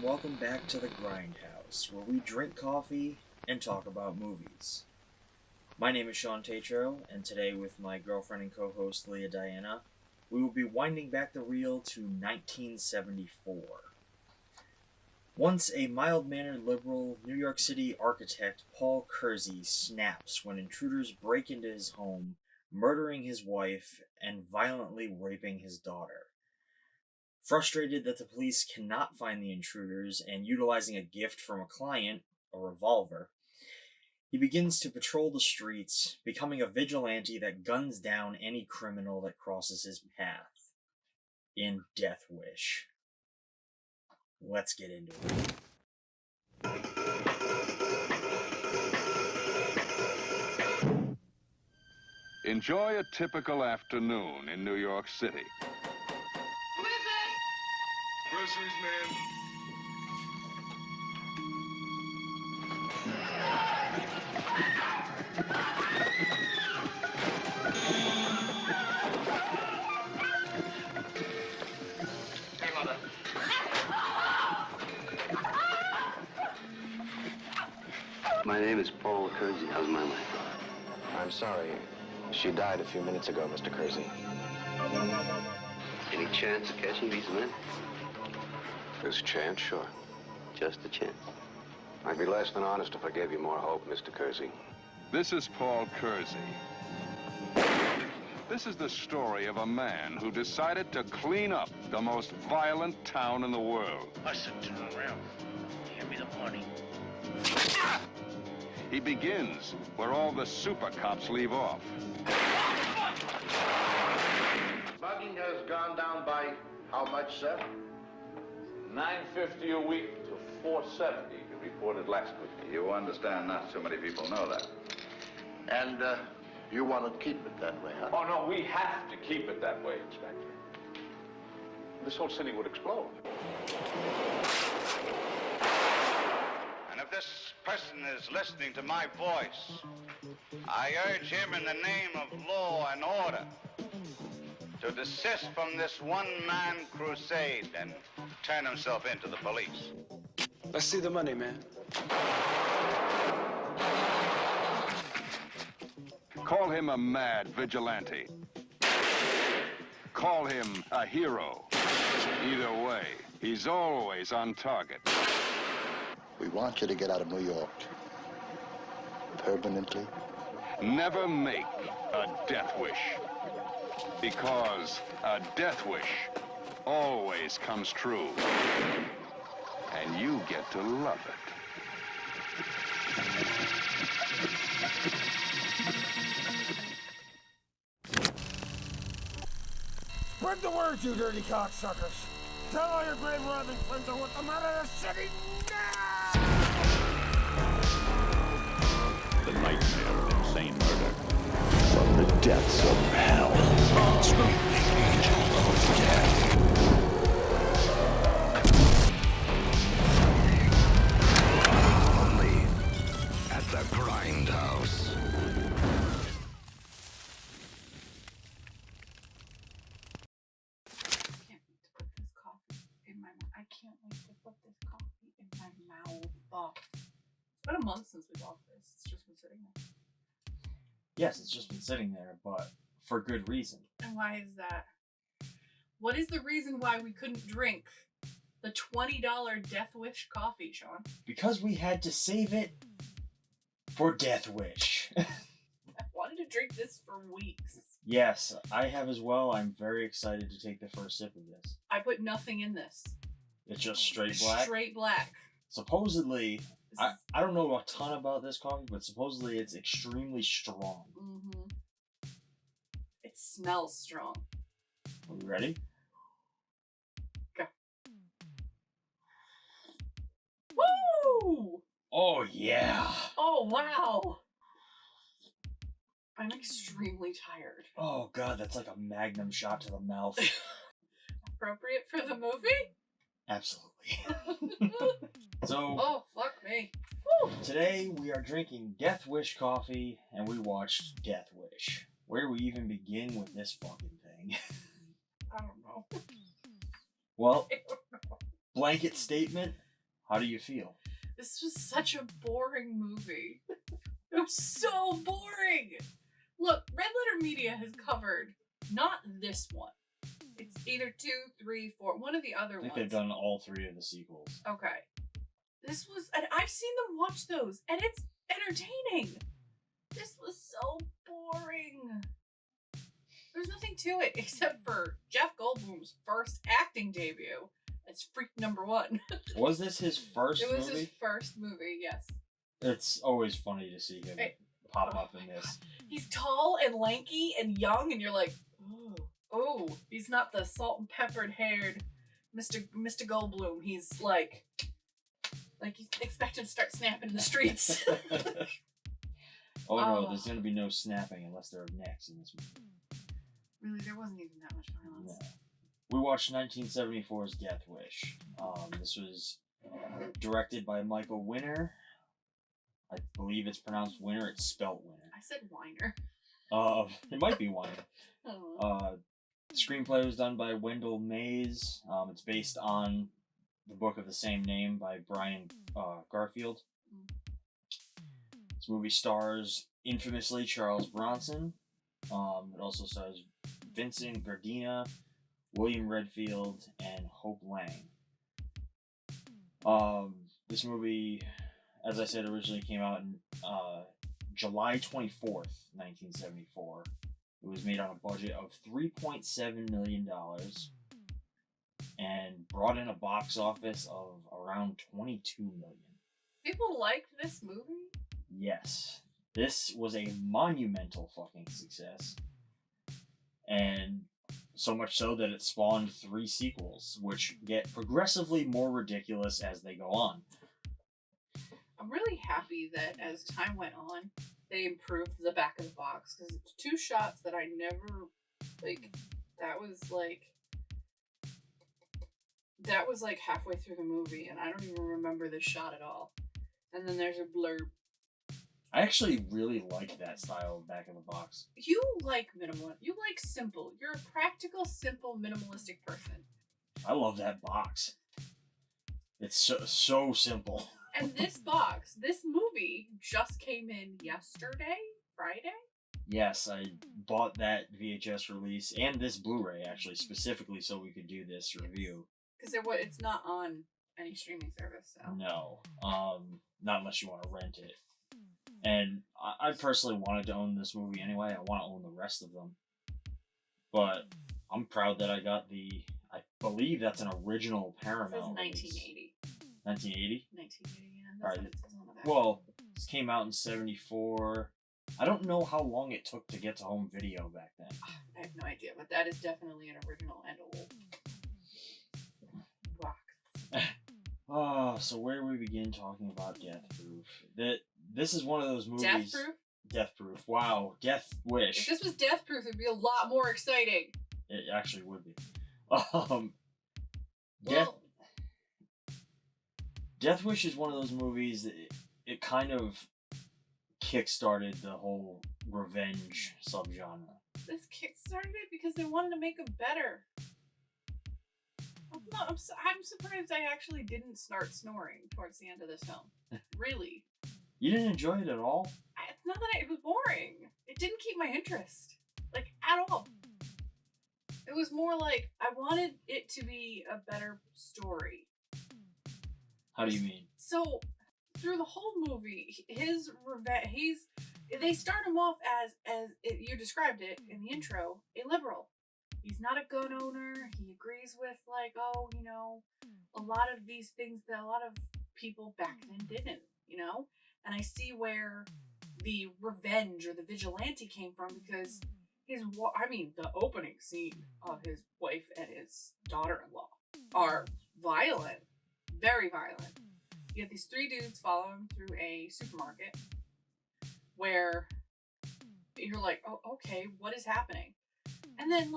welcome back to the Grindhouse, where we drink coffee and talk about movies. My name is Shawn Tetrault, and today with my girlfriend and co-host Leah Diana, we will be winding back the reel to 1974. Once a mild-mannered liberal New York City architect, Paul Kersey snaps when intruders break into his home, murdering his wife and violently raping his daughter. Frustrated that the police cannot find the intruders and utilizing a gift from a client, a revolver, he begins to patrol the streets, becoming a vigilante that guns down any criminal that crosses his path. In Death Wish. Let's get into it. Enjoy a typical afternoon in New York City. Groceries, man. Hey, Mother. My name is Paul Kersey. How's my wife? I'm sorry. She died a few minutes ago, Mr. Kersey. Any chance of catching these men? There's a chance, sure. Just a chance. I'd be less than honest if I gave you more hope, Mr. Kersey. This is Paul Kersey. This is the story of a man who decided to clean up the most violent town in the world. I said turn around. Hand me the money. He begins where all the super cops leave off. Mugging has gone down by how much, sir? $9.50 a week to $4.70, you reported last week. You understand not so many people know that. And, you want to keep it that way, huh? Oh, no, we have to keep it that way, Inspector. This whole city would explode. And if this person is listening to my voice, I urge him in the name of law and order to desist from this one-man crusade and turn himself into the police. Let's see the money, man. Call him a mad vigilante. Call him a hero. Either way, he's always on target. We want you to get out of New York. Permanently. Never make a death wish. Because a death wish always comes true. And you get to love it. Spread the word, you dirty cocksuckers. Tell all your grave robbing friends I want them out of the city now! The nightmare of insane murder. From the depths of hell. Screaming angel of death. Only at the Grindhouse. I can't wait to put this coffee in my mouth. It's been a month since we bought this. It's just been sitting there. Yes, it's just been sitting there, but for good reason. And why is that? What is the reason why we couldn't drink the $20 Death Wish coffee, Shawn? Because we had to save it for Death Wish. I wanted to drink this for weeks. Yes, I have as well. I'm very excited to take the first sip of this. I put nothing in this. It's just straight black? Straight black. Supposedly, I don't know a ton about this coffee, but supposedly it's extremely strong. Mm-hmm. It smells strong. Are we ready? Go. Woo! Oh, yeah. Oh, wow. I'm extremely tired. Oh, God, that's like a magnum shot to the mouth. Appropriate for the movie? Absolutely. So, oh, fuck me. Woo! Today we are drinking Death Wish coffee, and we watched Death Wish. Where do we even begin with this fucking thing? I don't know. Well, blanket statement, How do you feel? This was such a boring movie. It was so boring. Look, Red Letter Media has covered not this one. It's either 2, 3, 4, one of the other I think ones. they've done all 3 of the sequels. Okay. This was, and I've seen them watch those, and it's entertaining. This was so boring. There's nothing to it except for Jeff Goldblum's first acting debut. It's Freak number 1. Was this his first movie? It was his first movie, yes. It's always funny to see him pop up in this. He's tall and lanky and young, and you're like, oh, he's not the salt and peppered haired Mr. Goldblum. He's like you expect him to start snapping in the streets. Oh no, there's gonna be no snapping unless there are necks in this movie. Really, there wasn't even that much violence. No. We watched 1974's Death Wish. This was directed by Michael Winner. I believe it's pronounced Winner. It's spelt Winner. I said Weiner. It might be Weiner. Screenplay was done by Wendell Mays. It's based on the book of the same name by Brian Garfield. This movie stars infamously Charles Bronson. It also stars Vincent Gardena, William Redfield, and Hope Lang. This movie, as I said, originally came out in July 24th, 1974. It was made on a budget of $3.7 million and brought in a box office of around $22 million. People liked this movie? Yes. This was a monumental fucking success. And so much so that it spawned 3 sequels, which get progressively more ridiculous as they go on. I'm really happy that as time went on, they improved the back of the box, because it's 2 shots that I never, that was like halfway through the movie, and I don't even remember this shot at all. And then there's a blurb. I actually really like that style of back of the box. You like minimal. You like simple. You're a practical, simple, minimalistic person. I love that box. It's so simple. And this box, this movie just came in yesterday, Friday? Yes, I bought that VHS release and this Blu-ray actually specifically so we could do this review. Because it's not on any streaming service, so. No, not unless you want to rent it. And I personally wanted to own this movie anyway. I want to own the rest of them. But I'm proud that I got I believe that's an original Paramount. It says 1980. 1980? 1980, yeah. That's Alright. what it says on the back. Well, this came out in 74. I don't know how long it took to get to home video back then. I have no idea, but that is definitely an original and old box. So where do we begin talking about Death Proof? This is one of those movies. Death Proof? Death Proof. Wow. Death Wish. If this was Death Proof, it'd be a lot more exciting. It actually would be. Death Wish is one of those movies that it kind of kickstarted the whole revenge subgenre. This kickstarted it because they wanted to make it better. I'm surprised I actually didn't start snoring towards the end of this film. Really. You didn't enjoy it at all? It's not that it was boring. It didn't keep my interest. At all. It was more like I wanted it to be a better story. How do you mean? So, through the whole movie, his revenge, they start him off as you described it in the intro, a liberal. He's not a gun owner. He agrees with a lot of these things that a lot of people back then didn't, And I see where the revenge or the vigilante came from because the opening scene of his wife and his daughter-in-law are violent, very violent. You have these 3 dudes follow him through a supermarket where you're like, oh, okay, what is happening? And then,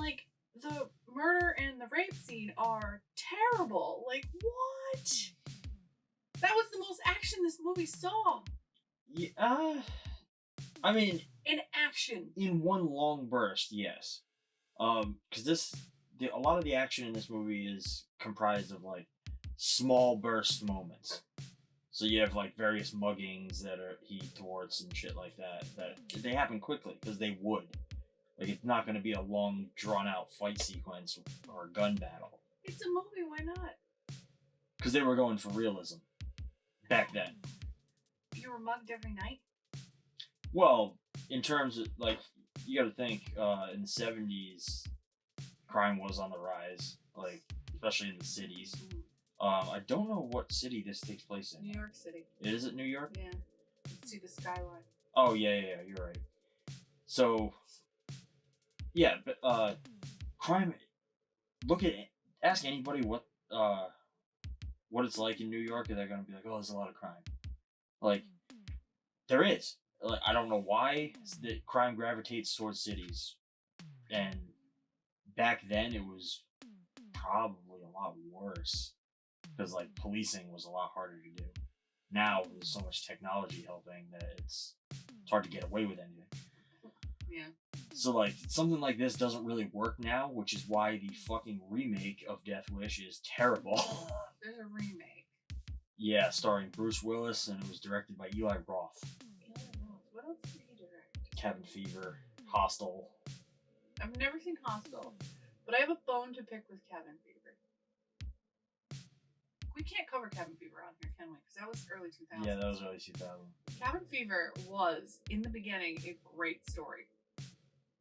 the murder and the rape scene are terrible. What? That was the most action this movie saw. Yeah, I mean... In action. In one long burst, yes. Because a lot of the action in this movie is comprised of, small burst moments. So you have like various muggings that he thwarts and shit like that. That they happen quickly because they would. Like it's not going to be a long, drawn out fight sequence or a gun battle. It's a movie. Why not? Because they were going for realism back then. You were mugged every night? Well, in terms of, like, you gotta think, in the 70s, crime was on the rise, like, especially in the cities. I don't know what city this takes place in. New York City. Is it New York? Yeah. You can see the skyline. Oh, yeah, you're right. So, yeah, but, crime, ask anybody what it's like in New York, and they're gonna be like, oh, there's a lot of crime. Like, there is. Like, I don't know why the crime gravitates towards cities, and back then it was probably a lot worse because like policing was a lot harder to do. Now there's so much technology helping that it's hard to get away with anything. Yeah. So like something like this doesn't really work now, which is why the fucking remake of Death Wish is terrible. There's a remake. Yeah, starring Bruce Willis, and it was directed by Eli Roth. What else did he direct? Cabin Fever, Hostel. I've never seen Hostel, but I have a bone to pick with Cabin Fever. We can't cover Cabin Fever on here, can we? Because that was early 2000s. Yeah, that was early 2000s. Cabin Fever was, in the beginning, a great story.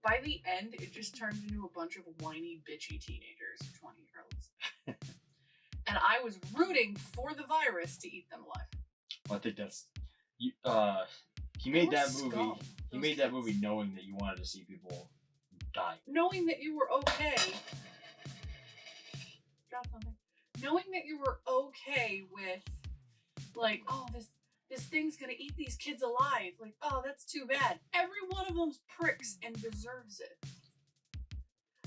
By the end, it just turned into a bunch of whiny, bitchy teenagers, 20-year-olds. And I was rooting for the virus to eat them alive. I think that's... he made that movie... He made that movie knowing that you wanted to see people die. Knowing that you were okay... Drop something. Knowing that you were okay with, like, oh, this thing's gonna eat these kids alive. Like, oh, that's too bad. Every one of them's pricks and deserves it.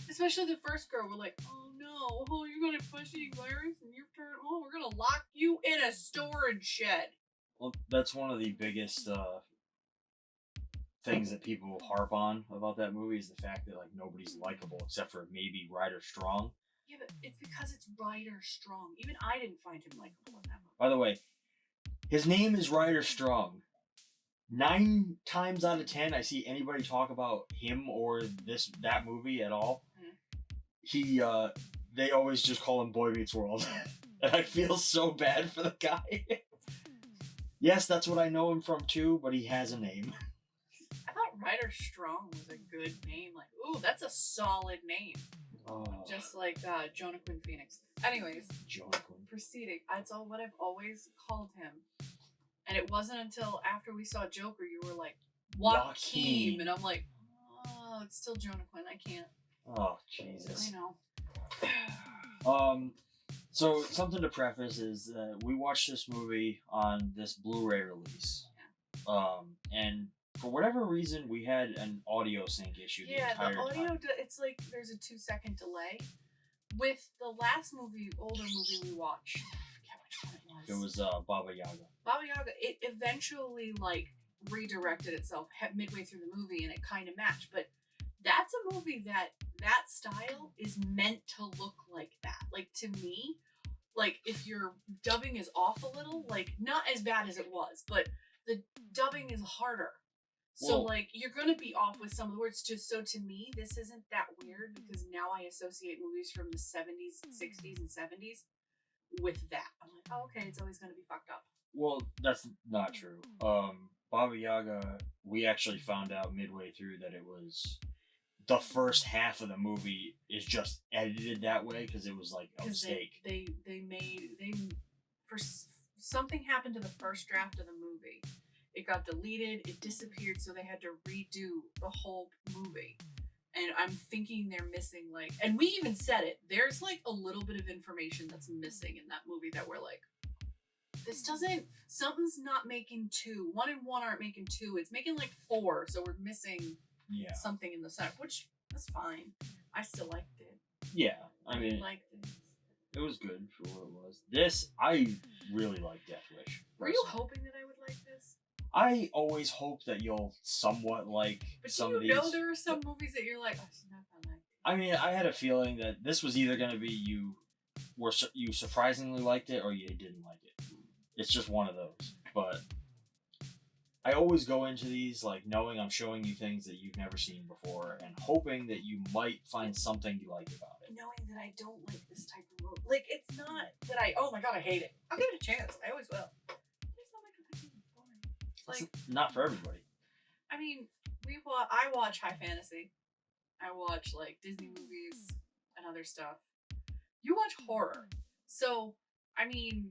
Especially the first girl. We're like, oh no, oh, you're gonna push eating virus and your turn. Oh, we're gonna lock you in a storage shed. Well, that's one of the biggest things that people harp on about that movie is the fact that like nobody's likable except for maybe Ryder Strong. Yeah, but it's because it's Ryder Strong. Even I didn't find him likable in that movie. By the way, his name is Ryder Strong. 9 times out of 10, I see anybody talk about him or that movie at all. They always just call him Boy Meets World. And I feel so bad for the guy. Yes, that's what I know him from too, but he has a name. I thought Ryder Strong was a good name. Like, ooh, that's a solid name. Oh. Just like Jonah Quinn Phoenix. Anyways, Jonah Quinn. Proceeding. That's all what I've always called him. And it wasn't until after we saw Joker, you were like, Joaquin. And I'm like, oh, it's still Jonah Quinn. I can't. Oh, Jesus. I know. So something to preface is that we watched this movie on this Blu-ray release. And for whatever reason, we had an audio sync issue the entire the audio, time. It's like there's a 2-second delay. With the last older movie we watched, I forget which one it was. It was Baba Yaga. Baba Yaga, it eventually, like, redirected itself midway through the movie, and it kind of matched. But that's a movie that style is meant to look like that. Like, to me, like, if your dubbing is off a little, like, not as bad as it was, but the dubbing is harder. So, Whoa. like, you're going to be off with some of the words. So, to me, this isn't that weird because now I associate movies from the 70s, 60s, and 70s with that. I'm like, oh, okay, it's always going to be fucked up. Well, that's not true. Baba Yaga, we actually found out midway through that it was the first half of the movie is just edited that way because it was like a mistake. Something happened to the first draft of the movie. It got deleted, it disappeared, so they had to redo the whole movie. And I'm thinking they're missing, like, and we even said it, there's like a little bit of information that's missing in that movie that we're like, something's not making 2. 1 and 1 aren't making 2. It's making like 4, so we're missing something in the center, which is fine. I still liked it. Yeah, I mean, liked it. It was good for what it was. This, I really like Death Wish. Were you hoping that I would like this? I always hope that you'll somewhat like some of these. But there are some movies that you're like, oh, she's not gonna like. I mean, I had a feeling that this was either going to be you you surprisingly liked it or you didn't like it. It's just one of those. But I always go into these like knowing I'm showing you things that you've never seen before and hoping that you might find something you like about it. Knowing that I don't like this type of movie. Like, it's not that oh my god, I hate it. I'll give it a chance. I always will. It's not my cup of tea. It's boring. It's like, it's not for everybody. I mean, I watch high fantasy. I watch like Disney movies and other stuff. You watch horror. So, I mean,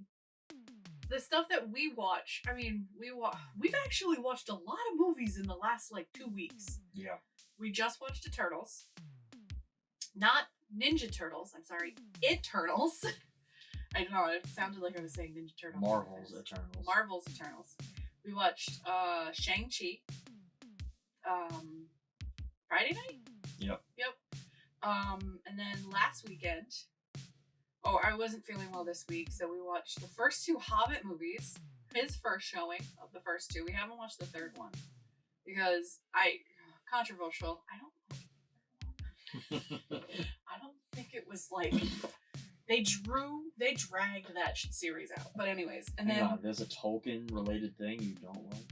the stuff that we watch, I mean, we've actually watched a lot of movies in the last like 2 weeks. Yeah. We just watched the Turtles. Not Ninja Turtles, I'm sorry, Eternals. I don't know, it sounded like I was saying Ninja Turtles. Marvel's Eternals. We watched Shang-Chi. Friday night? Yep. And then last weekend, I wasn't feeling well this week, so we watched the first 2 Hobbit movies. His first showing of the first 2. We haven't watched the third one because controversial. I don't think it was like they dragged that series out. But anyways, and then there's a Tolkien related thing you don't like.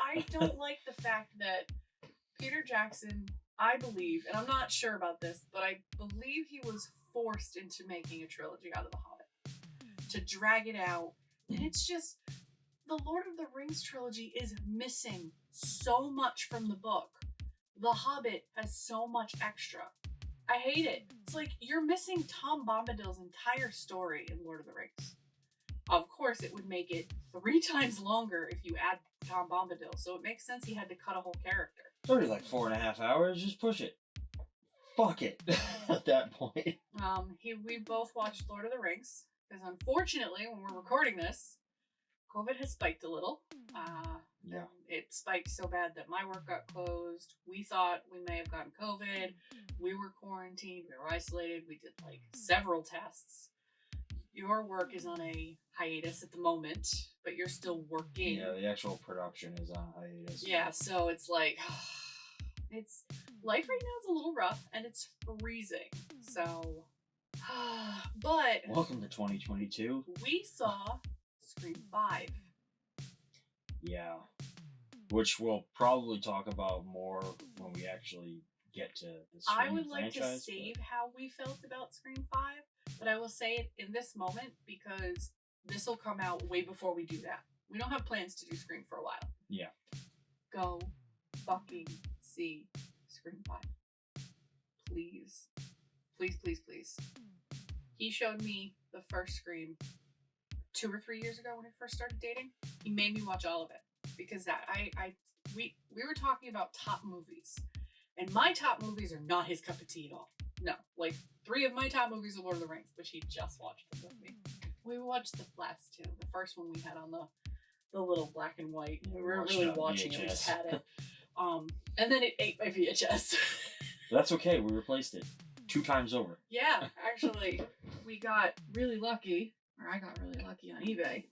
I don't like the fact that Peter Jackson, I believe, and I'm not sure about this, but I believe he was forced into making a trilogy out of The Hobbit to drag it out. And it's just, the Lord of the Rings trilogy is missing so much from the book. The Hobbit has so much extra. I hate it. It's like you're missing Tom Bombadil's entire story in Lord of the Rings. Of course, it would make it 3 times longer if you add Tom Bombadil, so it makes sense he had to cut a whole character. It's already like 4.5 hours. Just push it. Fuck it. At that point. We both watched Lord of the Rings because unfortunately, when we're recording this, COVID has spiked a little. Yeah. It spiked so bad that my work got closed. We thought we may have gotten COVID. We were quarantined. We were isolated. We did like several tests. Your work is on a hiatus at the moment, but you're still working. Yeah, the actual production is on hiatus. Yeah, so it's like, it's life right now is a little rough and it's freezing. So, but welcome to 2022. We saw Scream 5. Yeah, which we'll probably talk about more when we actually get to the Scream I would like franchise, to save how we felt about Scream 5, but I will say it in this moment because this will come out way before we do that. We don't have plans to do Scream for a while. Yeah. Go fucking see Scream 5. Please. Please, please, please. He showed me the first Scream 2 or 3 years ago when we first started dating. He made me watch all of it because we were talking about top movies, and my top movies are not his cup of tea at all. No, like 3 of my top movies are Lord of the Rings, which he just watched them with me. We watched the last 2. The first one we had on the little black and white. We weren't really watching it. We just had it. And then it ate my VHS. That's okay. We replaced it 2 times over. Yeah, actually, we got really lucky. Or I got really lucky on eBay.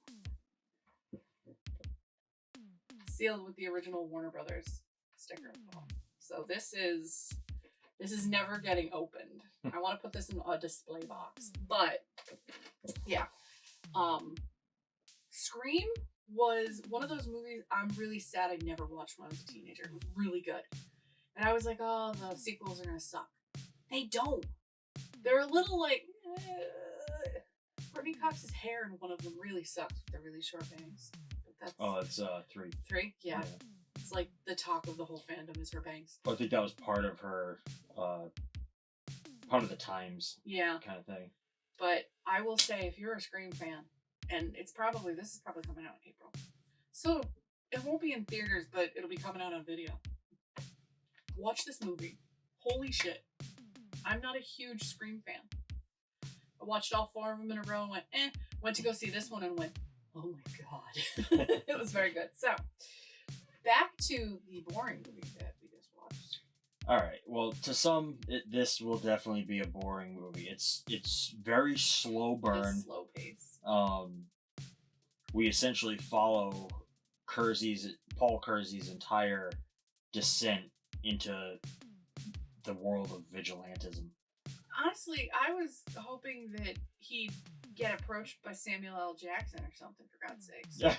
Sealed with the original Warner Brothers sticker. So this is never getting opened. I want to put this in a display box. But yeah. Scream was one of those movies I'm really sad I never watched when I was a teenager. It was really good. And I was like, oh, the sequels are gonna suck. They don't. They're a little like Courtney Cox's hair in one of them really sucks with the really short bangs. But that's 3. 3? Yeah. It's like the talk of the whole fandom is her bangs. I think that was part of her, part of the times. Yeah. Kind of thing. But I will say, if you're a Scream fan, and this is probably coming out in April, so it won't be in theaters, but it'll be coming out on video. Watch this movie. Holy shit. I'm not a huge Scream fan. I watched all 4 of them in a row and went, Went to go see this one and went, oh my god. It was very good. So, back to the boring movie that we just watched. Alright, well, to some, this will definitely be a boring movie. It's very slow burn. It's slow pace. We essentially follow Paul Kersey's entire descent into the world of vigilantism. honestly, I was hoping that he'd get approached by Samuel L. Jackson or something, for God's sakes. Yeah.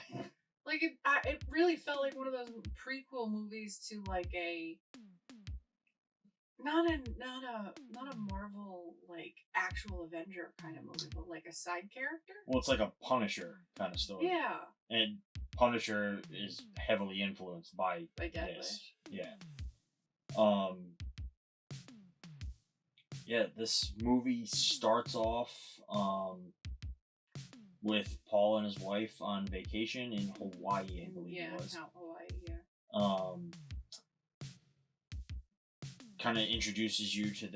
Like, it really felt like one of those prequel movies to like a not a Marvel like actual Avenger kind of movie, but like a side character. Well, it's like a Punisher kind of story. Yeah. And Punisher is heavily influenced by Deathwish. this. Yeah. Yeah, this movie starts off with Paul and his wife on vacation in Hawaii, I believe it was. Hawaii, yeah. Kind of introduces you to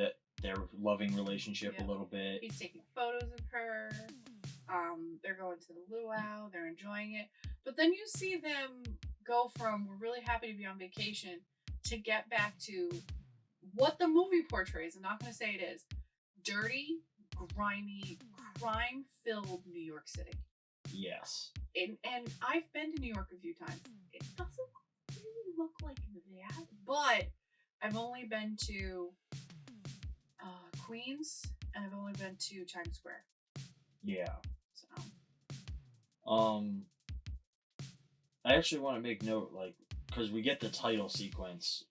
their loving relationship a little bit. He's taking photos of her. They're going to the luau. They're enjoying it. But then you see them go from we're really happy to be on vacation to get back to what the movie portrays. I'm not going to say it is. Dirty, grimy, crime-filled New York City. Yes. And I've been to New York a few times. It doesn't really look like that. But I've only been to Queens, and I've only been to Times Square. Yeah. So. I actually want to make note, like, because we get the title sequence,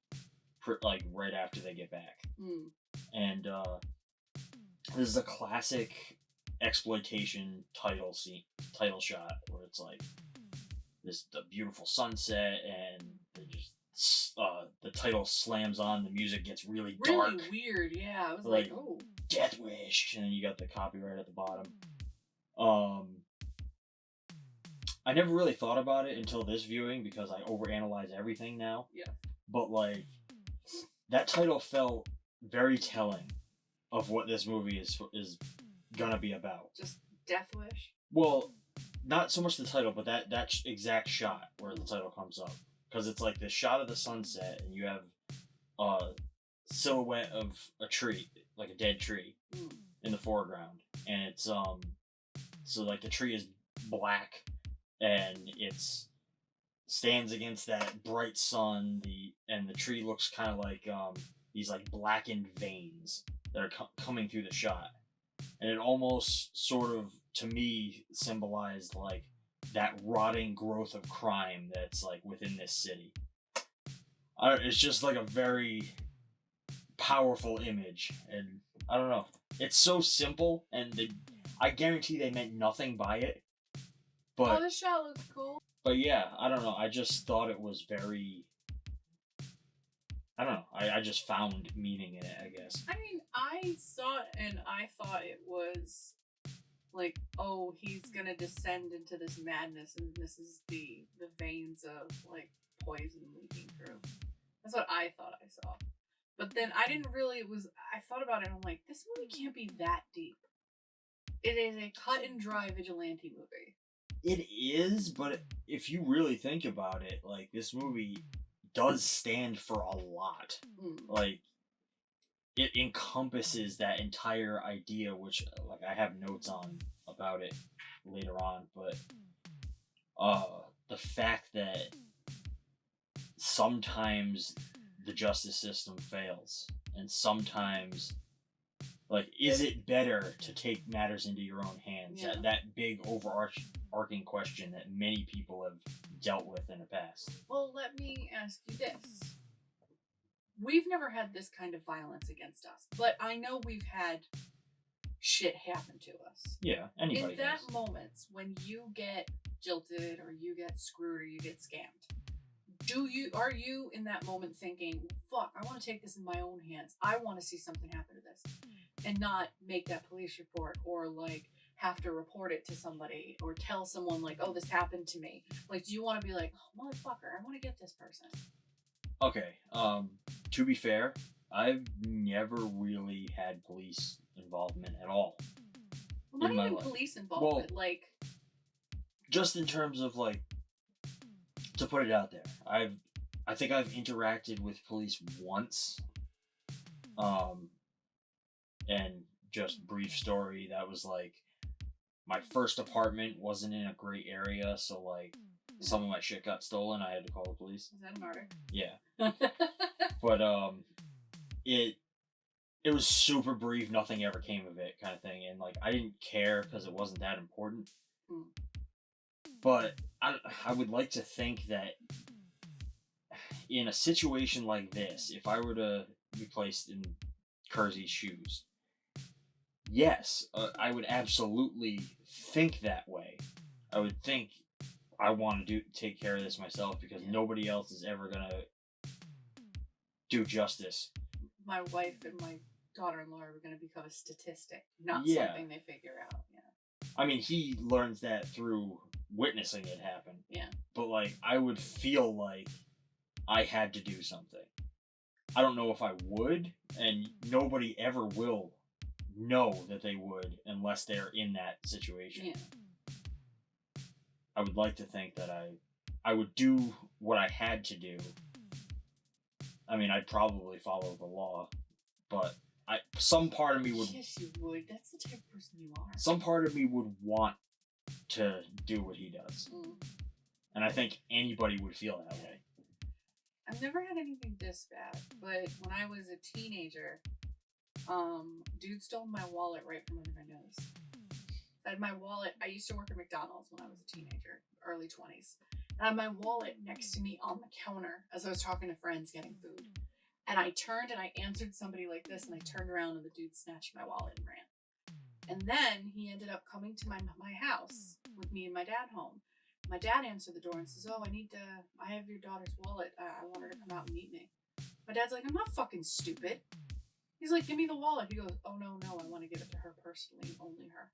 like, right after they get back. And this is a classic exploitation title shot where it's like the beautiful sunset and the title slams on, the music gets really dark. Really weird, yeah. I was like, oh. Death Wish, and then you got the copyright at the bottom. I never really thought about it until this viewing because I overanalyze everything now. Yeah. But like that title felt very telling of what this movie is gonna be about. Just Death Wish? Well, not so much the title, but that exact shot where the title comes up. Because it's like the shot of the sunset, and you have a silhouette of a tree, like a dead tree, in the foreground. And it's, so like the tree is black, and it's stands against that bright sun, and the tree looks kind of like these like blackened veins that are coming through the shot. And it almost sort of, to me, symbolized like that rotting growth of crime that's like within this city. It's just like a very powerful image, and I don't know. It's so simple, and I guarantee they meant nothing by it. But the shot looks cool. But yeah, I don't know. I just thought it was very. I don't know. I just found meaning in it, I guess. I mean, I saw it and I thought it was like, oh, he's gonna descend into this madness, and this is the veins of like poison leaking through. That's what I thought I saw. But then I didn't really I thought about it and I'm like, this movie can't be that deep. It is a cut and dry vigilante movie. It is, but if you really think about it, like this movie does stand for a lot. Like it encompasses that entire idea, which like I have notes on about it later on, but the fact that sometimes the justice system fails, and sometimes like is it better to take matters into your own hands? Yeah. That big overarching question that many people have dealt with in the past. Well, let me ask you this. We've never had this kind of violence against us, but I know we've had shit happen to us. Yeah, anybody In that does. moments when you get jilted or you get screwed or you get scammed, are you in that moment thinking, fuck, I want to take this in my own hands. I want to see something happen to this, and not make that police report or like have to report it to somebody or tell someone like, oh, this happened to me. Like, do you want to be like, oh, motherfucker, I want to get this person? Okay, to be fair, I've never really had police involvement at all. Well, not even police involvement, like... Just in terms of, like, to put it out there, I think I've interacted with police once, and just brief story, that was, like, my first apartment wasn't in a great area, so, like, some of my shit got stolen, I had to call the police. Is that a murder? Yeah. But, it was super brief, nothing ever came of it kind of thing, and like I didn't care because it wasn't that important. But I would like to think that in a situation like this, if I were to be placed in Kersey's shoes, yes, I would absolutely think that way. I would think I want to take care of this myself because nobody else is ever gonna do justice. My wife and my daughter-in-law are going to become a statistic, not something they figure out. Yeah. I mean, he learns that through witnessing it happen. Yeah. But like, I would feel like I had to do something. I don't know if I would, and nobody ever will know that they would unless they're in that situation. Yeah. I would like to think that I would do what I had to do. I mean, I'd probably follow the law, but some part of me would... Yes, you would. That's the type of person you are. Some part of me would want to do what he does. And I think anybody would feel that way. I've never had anything this bad, but when I was a teenager, dude stole my wallet right from under my nose. I had my wallet. I used to work at McDonald's when I was a teenager, early 20s. And I had my wallet next to me on the counter as I was talking to friends getting food. And I turned and I answered somebody like this, and I turned around and the dude snatched my wallet and ran. And then he ended up coming to my house with me and my dad home. My dad answered the door and says, "Oh, I have your daughter's wallet. I want her to come out and meet me." My dad's like, "I'm not fucking stupid." He's like, "Give me the wallet." He goes, "Oh, no, I want to give it to her personally, only her."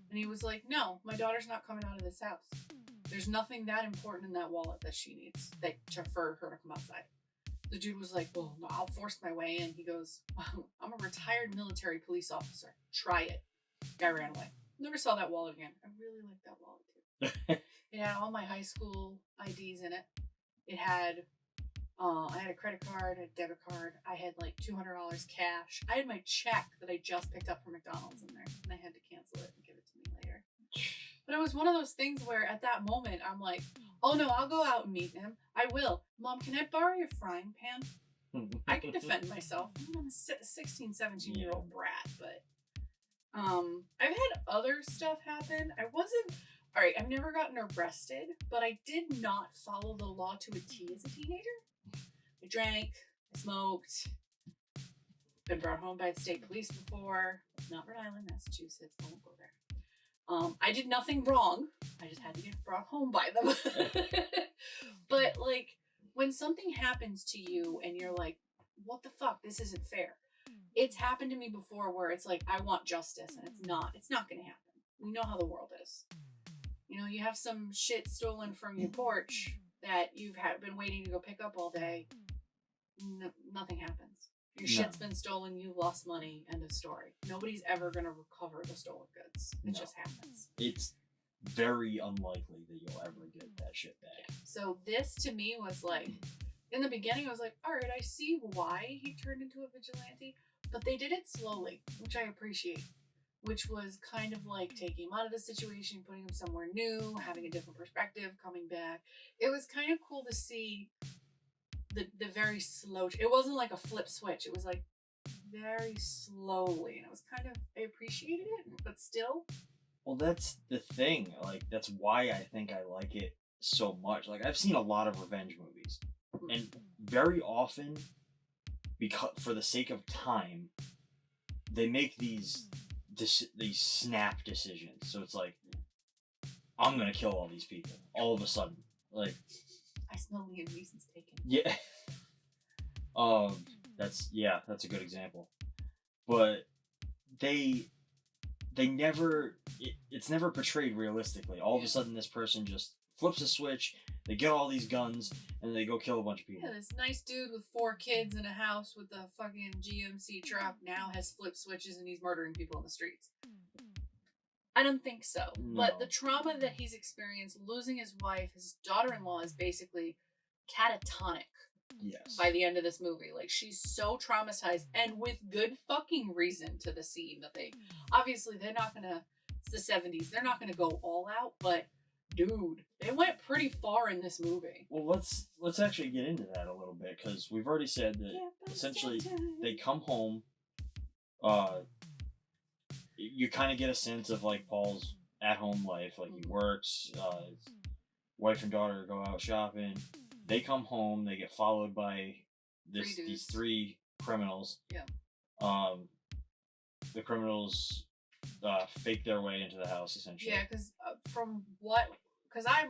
And he was like, "No, my daughter's not coming out of this house. There's nothing that important in that wallet that she needs for her to come outside." The dude was like, "Well, no, I'll force my way in." He goes, "I'm a retired military police officer. Try it." Guy ran away. Never saw that wallet again. I really like that wallet too. It had all my high school IDs in it. It had, I had a credit card, a debit card. I had like $200 cash. I had my check that I just picked up from McDonald's in there, and I had to cancel it and give it to me later. But it was one of those things where at that moment I'm like, "Oh no, I'll go out and meet him. I will. Mom, can I borrow your frying pan? I can defend myself." I'm a 16, 17-year-old brat, but I've had other stuff happen. I've never gotten arrested, but I did not follow the law to a T as a teenager. I drank, I smoked, been brought home by the state police before. Not Rhode Island, Massachusetts. I won't go there. I did nothing wrong. I just had to get brought home by them. But like, when something happens to you and you're like, "What the fuck? This isn't fair." It's happened to me before where it's like, I want justice, and it's not going to happen. We know how the world is. You know, you have some shit stolen from your porch that you've been waiting to go pick up all day. Nothing happens. Your shit's been stolen, you lost money, end of story. Nobody's ever going to recover the stolen goods. It just happens. It's very unlikely that you'll ever get that shit back. So this to me was like, in the beginning I was like, all right, I see why he turned into a vigilante, but they did it slowly, which I appreciate. Which was kind of like taking him out of the situation, putting him somewhere new, having a different perspective, coming back. It was kind of cool to see the very slow. It wasn't like a flip switch. It was like very slowly, and it was kind of, I appreciated it, but still. Well, that's the thing. Like, that's why I think I like it so much. Like, I've seen a lot of revenge movies, and very often, because for the sake of time, they make these snap decisions. So it's like, I'm gonna kill all these people all of a sudden. Like, I smell Liam Neeson's taken. Yeah. That's a good example. But they never, it's never portrayed realistically. All of a sudden this person just flips a switch, they get all these guns, and they go kill a bunch of people. Yeah, this nice dude with 4 kids in a house with a fucking GMC truck now has flip switches and he's murdering people in the streets. I don't think so. No. But the trauma that he's experienced, losing his wife, his daughter-in-law, is basically catatonic. Yes. By the end of this movie. Like, she's so traumatized, and with good fucking reason, to the scene that obviously they're not gonna, it's the 70s, they're not gonna go all out, but dude, they went pretty far in this movie. Well, let's actually get into that a little bit, because we've already said that essentially they come home, You kind of get a sense of like Paul's at-home life. Like he works, his wife and daughter go out shopping. They come home. They get followed by these three criminals. Yeah. The criminals fake their way into the house essentially. Yeah, because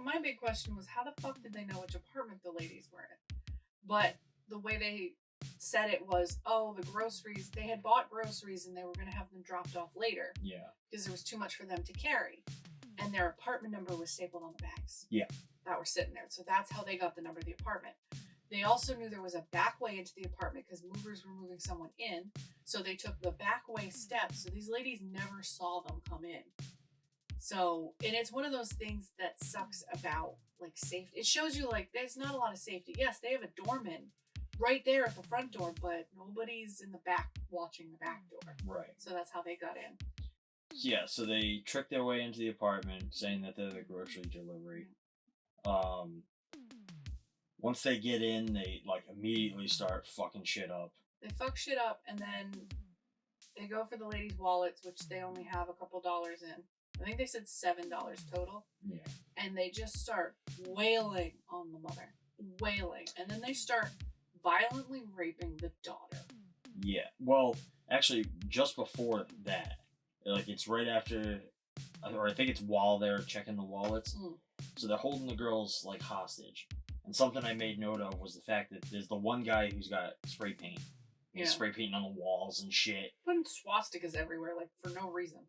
my big question was how the fuck did they know which apartment the ladies were in? But the way they said it was, the groceries, they had bought groceries and they were going to have them dropped off later. Yeah. Because there was too much for them to carry. And their apartment number was stapled on the bags. Yeah. That were sitting there. So that's how they got the number of the apartment. They also knew there was a back way into the apartment because movers were moving someone in. So they took the back way steps. So these ladies never saw them come in. So, and it's one of those things that sucks about like safety. It shows you like there's not a lot of safety. Yes, they have a doorman right there at the front door, but nobody's in the back watching the back door. Right. So that's how they got in. Yeah, so they trick their way into the apartment saying that they're the grocery delivery. Once they get in, they like immediately start fucking shit up. They fuck shit up and then they go for the ladies' wallets, which they only have a couple dollars in. I think they said $7 total. Yeah. And they just start wailing on the mother. Wailing. And then they start violently raping the daughter. Yeah. Well, actually, just before that, like it's right after, or I think it's while they're checking the wallets. So they're holding the girls like hostage. And something I made note of was the fact that there's the one guy who's got spray paint. He's spray painting on the walls and shit. Putting swastikas everywhere, like for no reason.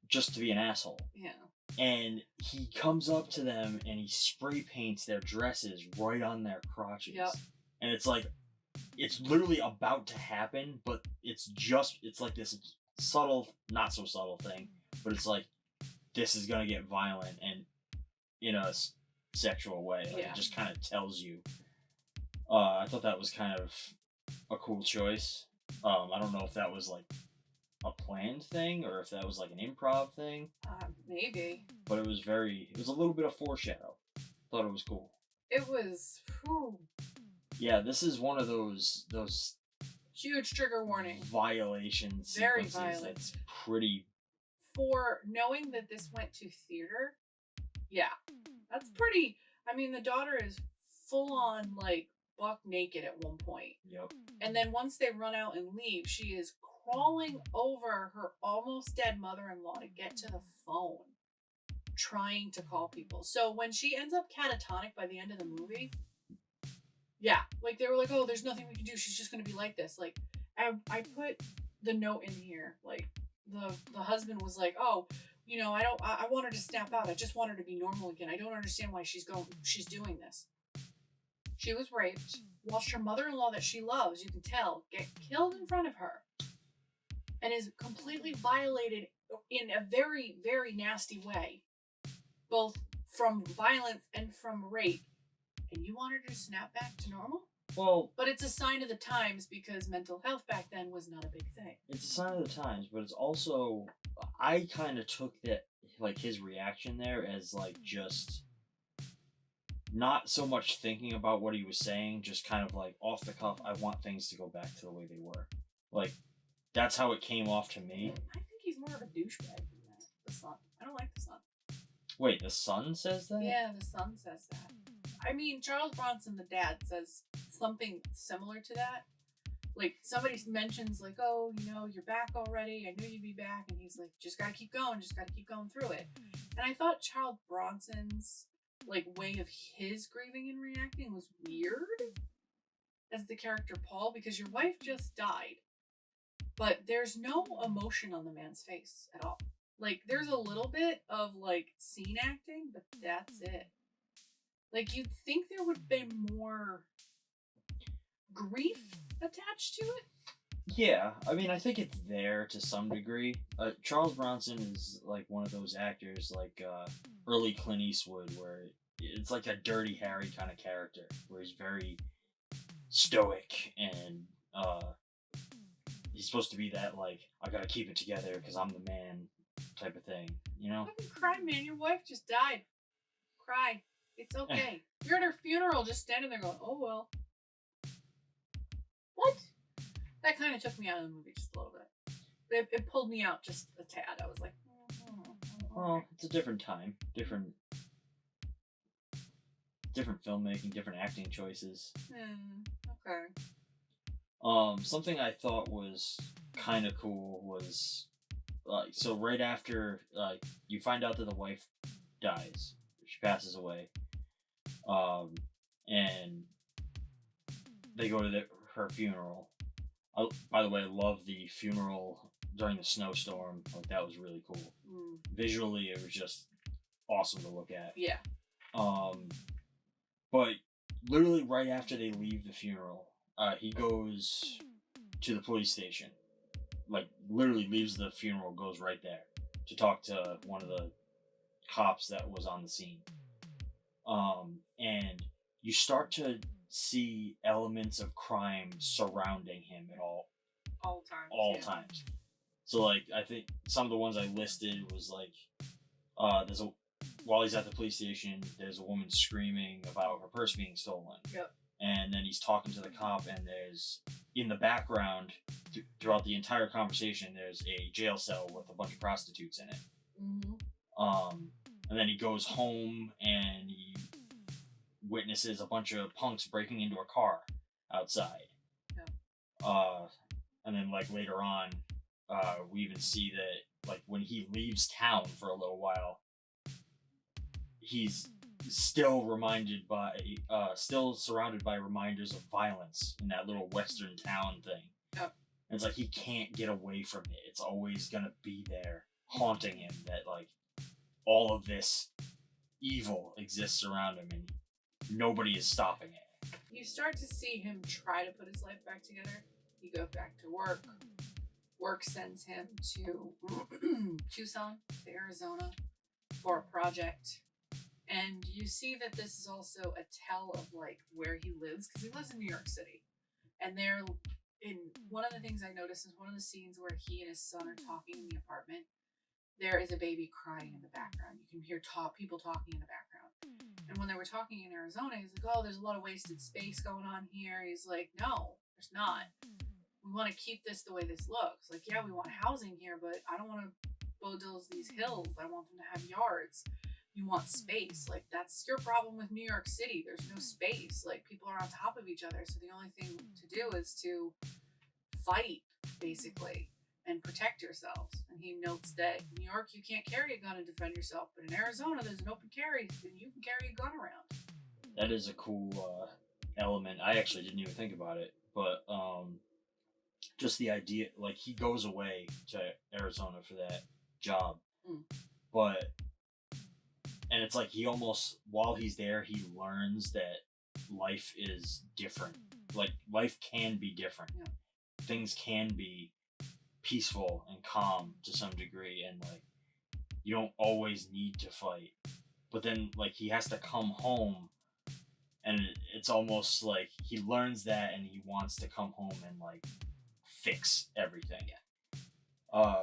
Just to be an asshole. Yeah. And he comes up to them and he spray paints their dresses right on their crotches. Yep. And it's like, it's literally about to happen, but it's like this subtle, not so subtle thing, but it's like, this is gonna get violent and in a sexual way. Like, it just kind of tells you. I thought that was kind of a cool choice. I don't know if that was like a planned thing or if that was like an improv thing. Maybe. But it was a little bit of foreshadow. Thought it was cool. It was, Yeah, this is one of those huge trigger warning. Violation sequences. Very violent. That's pretty. For knowing that this went to theater, yeah. That's pretty, I mean, the daughter is full on like buck naked at one point. Yep. And then once they run out and leave, she is crawling over her almost dead mother-in-law to get to the phone, trying to call people. So when she ends up catatonic by the end of the movie, yeah, like they were like, oh, there's nothing we can do. She's just going to be like this. Like, I put the note in here. Like, the husband was like, oh, you know, I want her to snap out. I just want her to be normal again. I don't understand why she's doing this. She was raped. Watched her mother-in-law that she loves, you can tell, get killed in front of her. And is completely violated in a very, very nasty way. Both from violence and from rape. And you want her to snap back to normal? Well... But it's a sign of the times because mental health back then was not a big thing. It's a sign of the times, but it's also... I kind of took that, like, his reaction there as, like, just... not so much thinking about what he was saying, just kind of, like, off the cuff, I want things to go back to the way they were. Like, that's how it came off to me. I think he's more of a douchebag than that. The son. I don't like the son. Wait, the son says that? Yeah, the son says that. I mean, Charles Bronson, the dad, says something similar to that. Like, somebody mentions, like, oh, you know, you're back already. I knew you'd be back. And he's like, just gotta keep going. Just gotta keep going through it. And I thought Charles Bronson's, like, way of his grieving and reacting was weird as the character Paul, because your wife just died. But there's no emotion on the man's face at all. Like, there's a little bit of, like, scene acting, but that's it. Like, you'd think there would be more grief attached to it. Yeah, I mean, I think it's there to some degree. Charles Bronson is, like, one of those actors, like, early Clint Eastwood, where it's like a Dirty Harry kind of character, where he's very stoic and, he's supposed to be that, like, I gotta keep it together because I'm the man type of thing, you know? Fucking cry, man. Your wife just died. Cry. It's okay. You're at her funeral just standing there going, oh, well. What? That kind of took me out of the movie just a little bit. It pulled me out just a tad. I was like, well, it's a different time, different filmmaking, different acting choices. Okay. Something I thought was kind of cool was, so right after you find out that the wife dies, she passes away, and they go to her funeral. By the way, I love the funeral during the snowstorm. Like, that was really cool. Visually, it was just awesome to look at. Yeah. But literally right after they leave the funeral, he goes to the police station. Like, literally leaves the funeral, goes right there to talk to one of the cops that was on the scene. And you start to see elements of crime surrounding him at all times. So, like, I think some of the ones I listed was like, while he's at the police station, there's a woman screaming about her purse being stolen. Yep. And then he's talking to the cop, and there's, in the background, throughout the entire conversation, there's a jail cell with a bunch of prostitutes in it. And then he goes home, and he witnesses a bunch of punks breaking into a car outside. Yep. And then, like, later on, we even see that, like, when he leaves town for a little while, he's still surrounded by reminders of violence in that little western town thing. Yep. And it's like he can't get away from it. It's always gonna be there, haunting him, that, like, all of this evil exists around him and nobody is stopping it. You start to see him try to put his life back together. He goes back to work. Work sends him to Tucson, to Arizona, for a project. And you see that this is also a tell of, like, where he lives, because he lives in New York City. And they're in one of the things I noticed is one of the scenes where he and his son are talking in the apartment. There is a baby crying in the background. You can hear people talking in the background. And when they were talking in Arizona, he's like, "Oh, there's a lot of wasted space going on here." He's like, "No, there's not. We want to keep this the way this looks. Like, yeah, we want housing here, but I don't want to bulldoze these hills. I want them to have yards. You want space. Like, that's your problem with New York City. There's no space. Like, people are on top of each other. So the only thing to do is to fight, basically, and protect yourselves." And he notes that in New York, you can't carry a gun and defend yourself. But in Arizona, there's an open carry, and you can carry a gun around. That is a cool element. I actually didn't even think about it. But just the idea, like, he goes away to Arizona for that job. But... and it's like he almost, while he's there, he learns that life is different. Like, life can be different. Yeah. Things can be peaceful and calm to some degree, and, like, you don't always need to fight. But then, like, he has to come home, and it's almost like he learns that, and he wants to come home and, like, fix everything.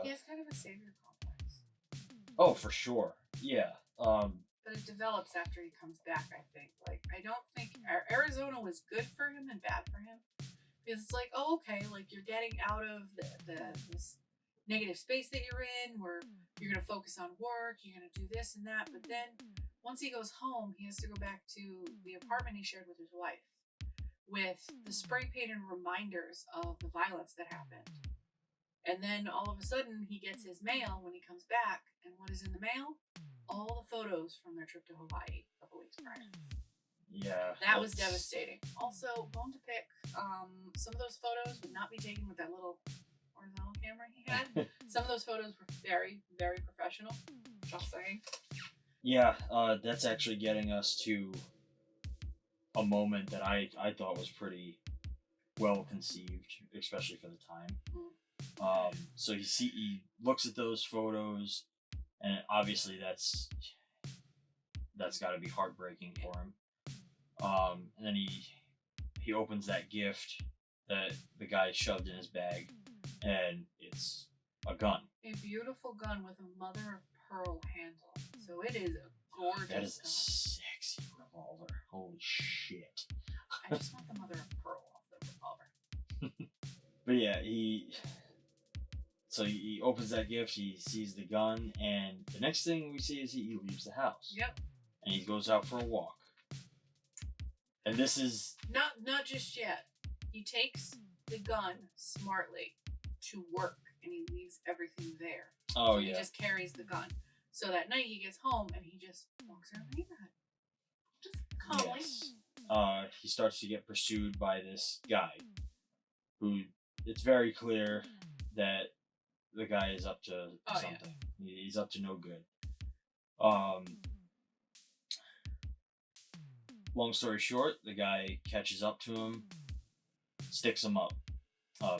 He has kind of a savior complex. Oh, for sure. Yeah. But it develops after he comes back, I think. Like, I don't think Arizona was good for him and bad for him. Because it's like, oh, okay, like, you're getting out of this negative space that you're in, where you're going to focus on work, you're going to do this and that. But then, once he goes home, he has to go back to the apartment he shared with his wife, with the spray painted reminders of the violence that happened. And then, all of a sudden, he gets his mail when he comes back. And what is in the mail? All the photos from their trip to Hawaii a couple weeks prior. Yeah. That was devastating. Also, bone to pick, some of those photos would not be taken with that little horizontal camera he had. Some of those photos were very, very professional. Just saying. Yeah, that's actually getting us to a moment that I thought was pretty well conceived, especially for the time. So he looks at those photos, and obviously that's got to be heartbreaking for him. And then he opens that gift that the guy shoved in his bag, and it's a gun. A beautiful gun with a mother of pearl handle. So it is a gorgeous That is gun. a sexy revolver. Holy shit. I just want the mother of pearl off the revolver. But yeah, So he opens that gift, he sees the gun, and the next thing we see is he leaves the house. Yep. And he goes out for a walk. And this is... Not just yet. He takes the gun smartly to work, and he leaves everything there. Oh, so yeah. He just carries the gun. So that night he gets home, and he just walks around the neighborhood. Just calmly. Yes. He starts to get pursued by this guy, who it's very clear that the guy is up to something. Yeah. He's up to no good. Long story short, the guy catches up to him, sticks him up,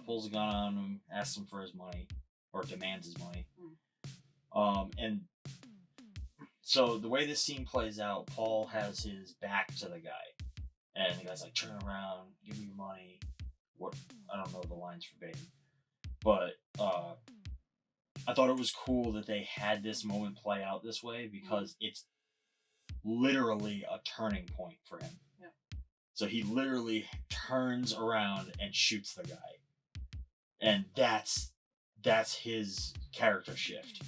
pulls a gun on him, asks him for his money, or demands his money. And so the way this scene plays out, Paul has his back to the guy, and the guy's like, "Turn around, give me your money." What? I don't know the lines verbatim, but I thought it was cool that they had this moment play out this way because it's literally a turning point for him. Yeah. So he literally turns around and shoots the guy, and that's his character shift.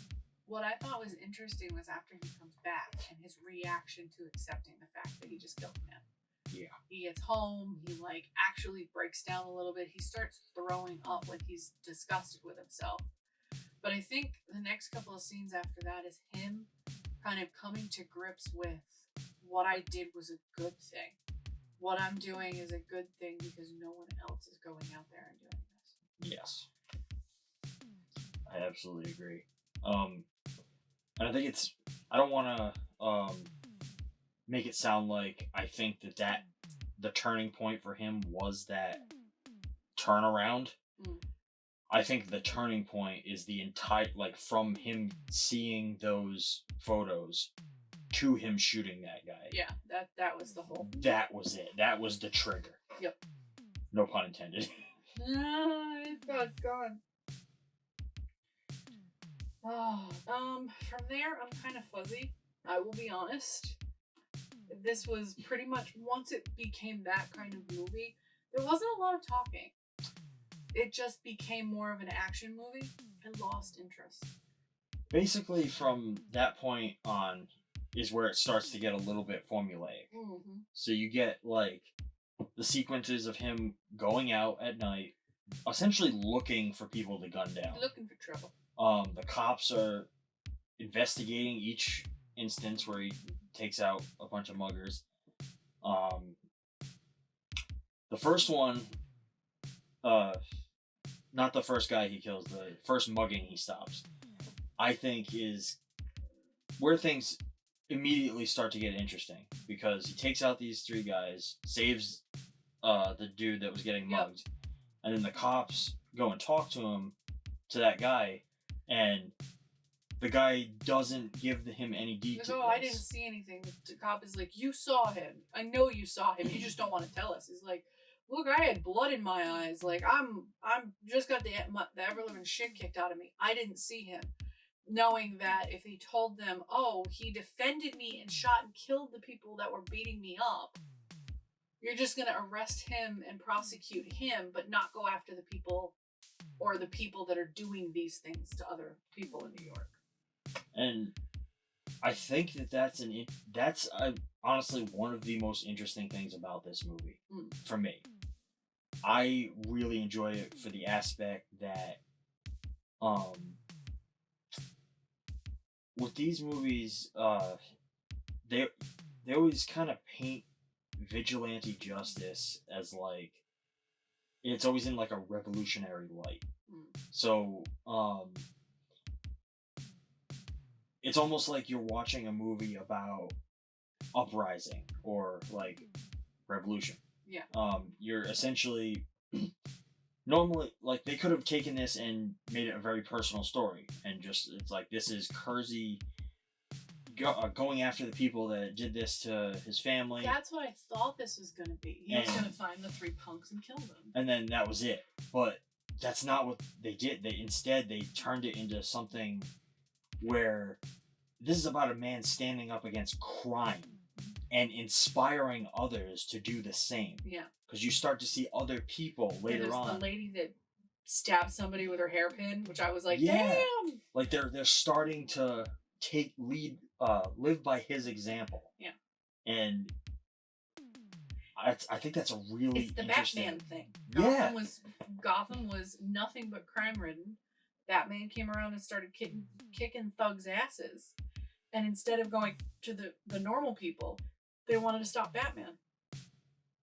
What I thought was interesting was after he comes back and his reaction to accepting the fact that he just killed a man. Yeah. He gets home, he like actually breaks down a little bit. He starts throwing up like he's disgusted with himself. But I think the next couple of scenes after that is him kind of coming to grips with what I did was a good thing. What I'm doing is a good thing because no one else is going out there and doing this. Yes. I absolutely agree. And I think it's... I don't want to make it sound like I think that the turning point for him was that turnaround. I think the turning point is the entire... Like, from him seeing those photos to him shooting that guy. Yeah, that was the whole... That was it. That was the trigger. Yep. No pun intended. God, God. Oh, from there, I'm kind of fuzzy. I will be honest. This was pretty much, once it became that kind of movie, there wasn't a lot of talking. It just became more of an action movie. I lost interest. Basically, from that point on is where it starts to get a little bit formulaic. Mm-hmm. So you get, like, the sequences of him going out at night, essentially looking for people to gun down. Looking for trouble. The cops are investigating each instance where he takes out a bunch of muggers. The first one, not the first guy he kills, the first mugging he stops, I think is where things immediately start to get interesting, because he takes out these three guys, saves the dude that was getting mugged, and then the cops go and talk to that guy, and the guy doesn't give him any details. No, I didn't see anything. The cop is like, "You saw him. I know you saw him. You just don't want to tell us." He's like, "Look, I had blood in my eyes. Like, I'm just got the ever living shit kicked out of me. I didn't see him." Knowing that if he told them, "Oh, he defended me and shot and killed the people that were beating me up," you're just gonna arrest him and prosecute him, but not go after the people or the people that are doing these things to other people in New York. And I think that's honestly one of the most interesting things about this movie for me. I really enjoy it for the aspect that with these movies, they always kind of paint vigilante justice as like it's always in like a revolutionary light. So it's almost like you're watching a movie about uprising or like revolution. Yeah. You're essentially normally, like, they could have taken this and made it a very personal story, and just it's like this is Kersey going after the people that did this to his family. That's what I thought this was going to be. He was going to find the three punks and kill them. And then that was it. But that's not what they did. Instead, they turned it into something where this is about a man standing up against crime and inspiring others to do the same. Yeah. Because you start to see other people later on. The lady that stab somebody with her hairpin, which I was like, Yeah. damn. Like they're starting to live by his example. Yeah. And I think that's a really It's the interesting... Batman thing. Yeah. Gotham was nothing but crime ridden. Batman came around and started kicking thugs' asses. And instead of going to the normal people, they wanted to stop Batman.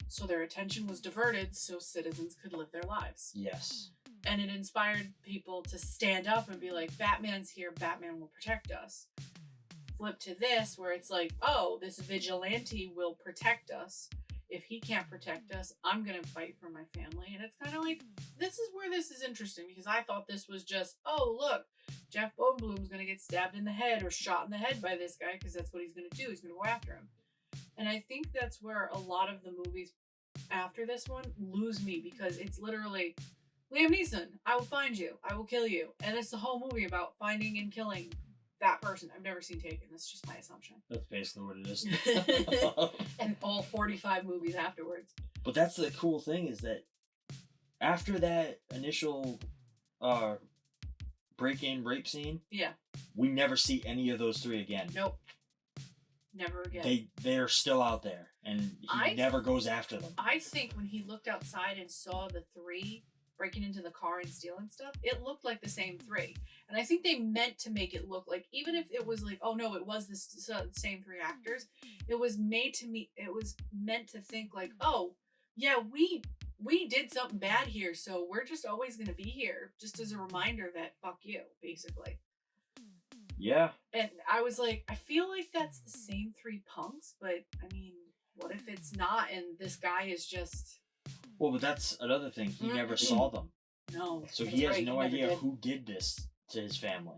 So their attention was diverted so citizens could live their lives. Yes. And it inspired people to stand up and be like, Batman's here, Batman will protect us. Flip to this, where it's like, oh, this vigilante will protect us. If he can't protect us, I'm going to fight for my family. And it's kind of like, this is where this is interesting, because I thought this was just, oh, look, Jeff Goldblum's going to get stabbed in the head or shot in the head by this guy, because that's what he's going to do. He's going to go after him. And I think that's where a lot of the movies after this one lose me, because it's literally, Liam Neeson, I will find you. I will kill you. And it's the whole movie about finding and killing that person. I've never seen Taken. That's just my assumption. That's basically what it is. And all 45 movies afterwards. But that's the cool thing, is that after that initial break-in rape scene, yeah, we never see any of those three again. Nope. Never again. They're still out there, and he never goes after them. I think when he looked outside and saw the three breaking into the car and stealing stuff, it looked like the same three. And I think they meant to make it look like, even if it was like, oh no, it was the same three actors, it was meant to think like, oh yeah, we did something bad here, so we're just always going to be here, just as a reminder that fuck you, basically. Yeah. And I was like, I feel like that's the same three punks, but I mean, what if it's not, and this guy is just... Well, but that's another thing. He never saw them. No. So he has no idea who did this to his family.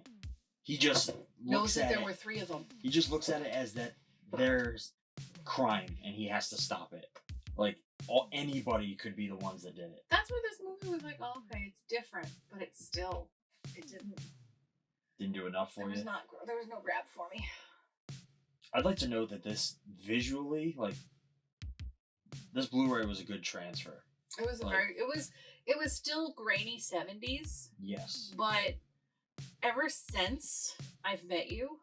He just knows that there were three of them. He just looks at it as that there's crime and he has to stop it. Like, anybody could be the ones that did it. That's where this movie was like, oh, okay, it's different, but it didn't do enough for you. There was no grab for me. I'd like to know that this visually, like, this Blu-ray was a good transfer. It was it was still grainy 70s. Yes. But ever since I've met you,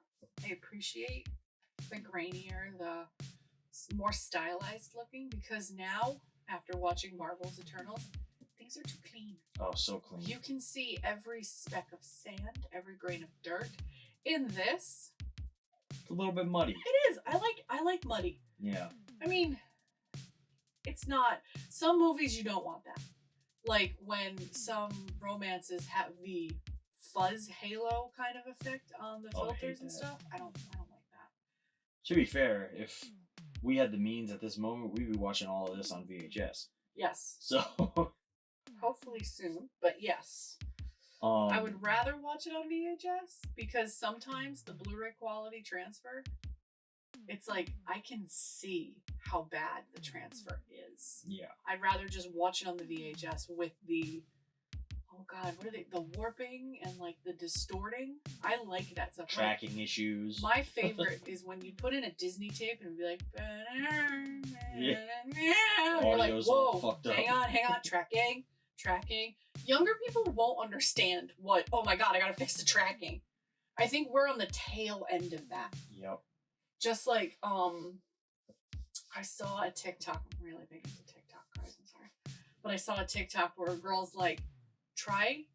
I appreciate the grainier, the more stylized looking, because now, after watching Marvel's Eternals, things are too clean. Oh, so clean. You can see every speck of sand, every grain of dirt. In this, it's a little bit muddy. It is. I like muddy. Yeah. I mean, it's not... Some movies you don't want that. Like when some romances have the fuzz halo kind of effect on the filters and stuff. I don't like that. To be fair, if we had the means at this moment, we'd be watching all of this on VHS. Yes. So... Hopefully soon, but yes. I would rather watch it on VHS, because sometimes the Blu-ray quality transfer, it's like, I can see how bad the transfer is. Yeah. I'd rather just watch it on the VHS with the, oh god, what are they, the warping and like the distorting. I like that stuff. Tracking issues. My favorite is when you put in a Disney tape and be like, yeah. And you're like, whoa, hang on, tracking. Younger people won't understand what, oh my god, I gotta fix the tracking. I think we're on the tail end of that. Yep. Just like, I saw a TikTok, I'm really big into TikTok, guys, I'm sorry. But I saw a TikTok where a girl's like, try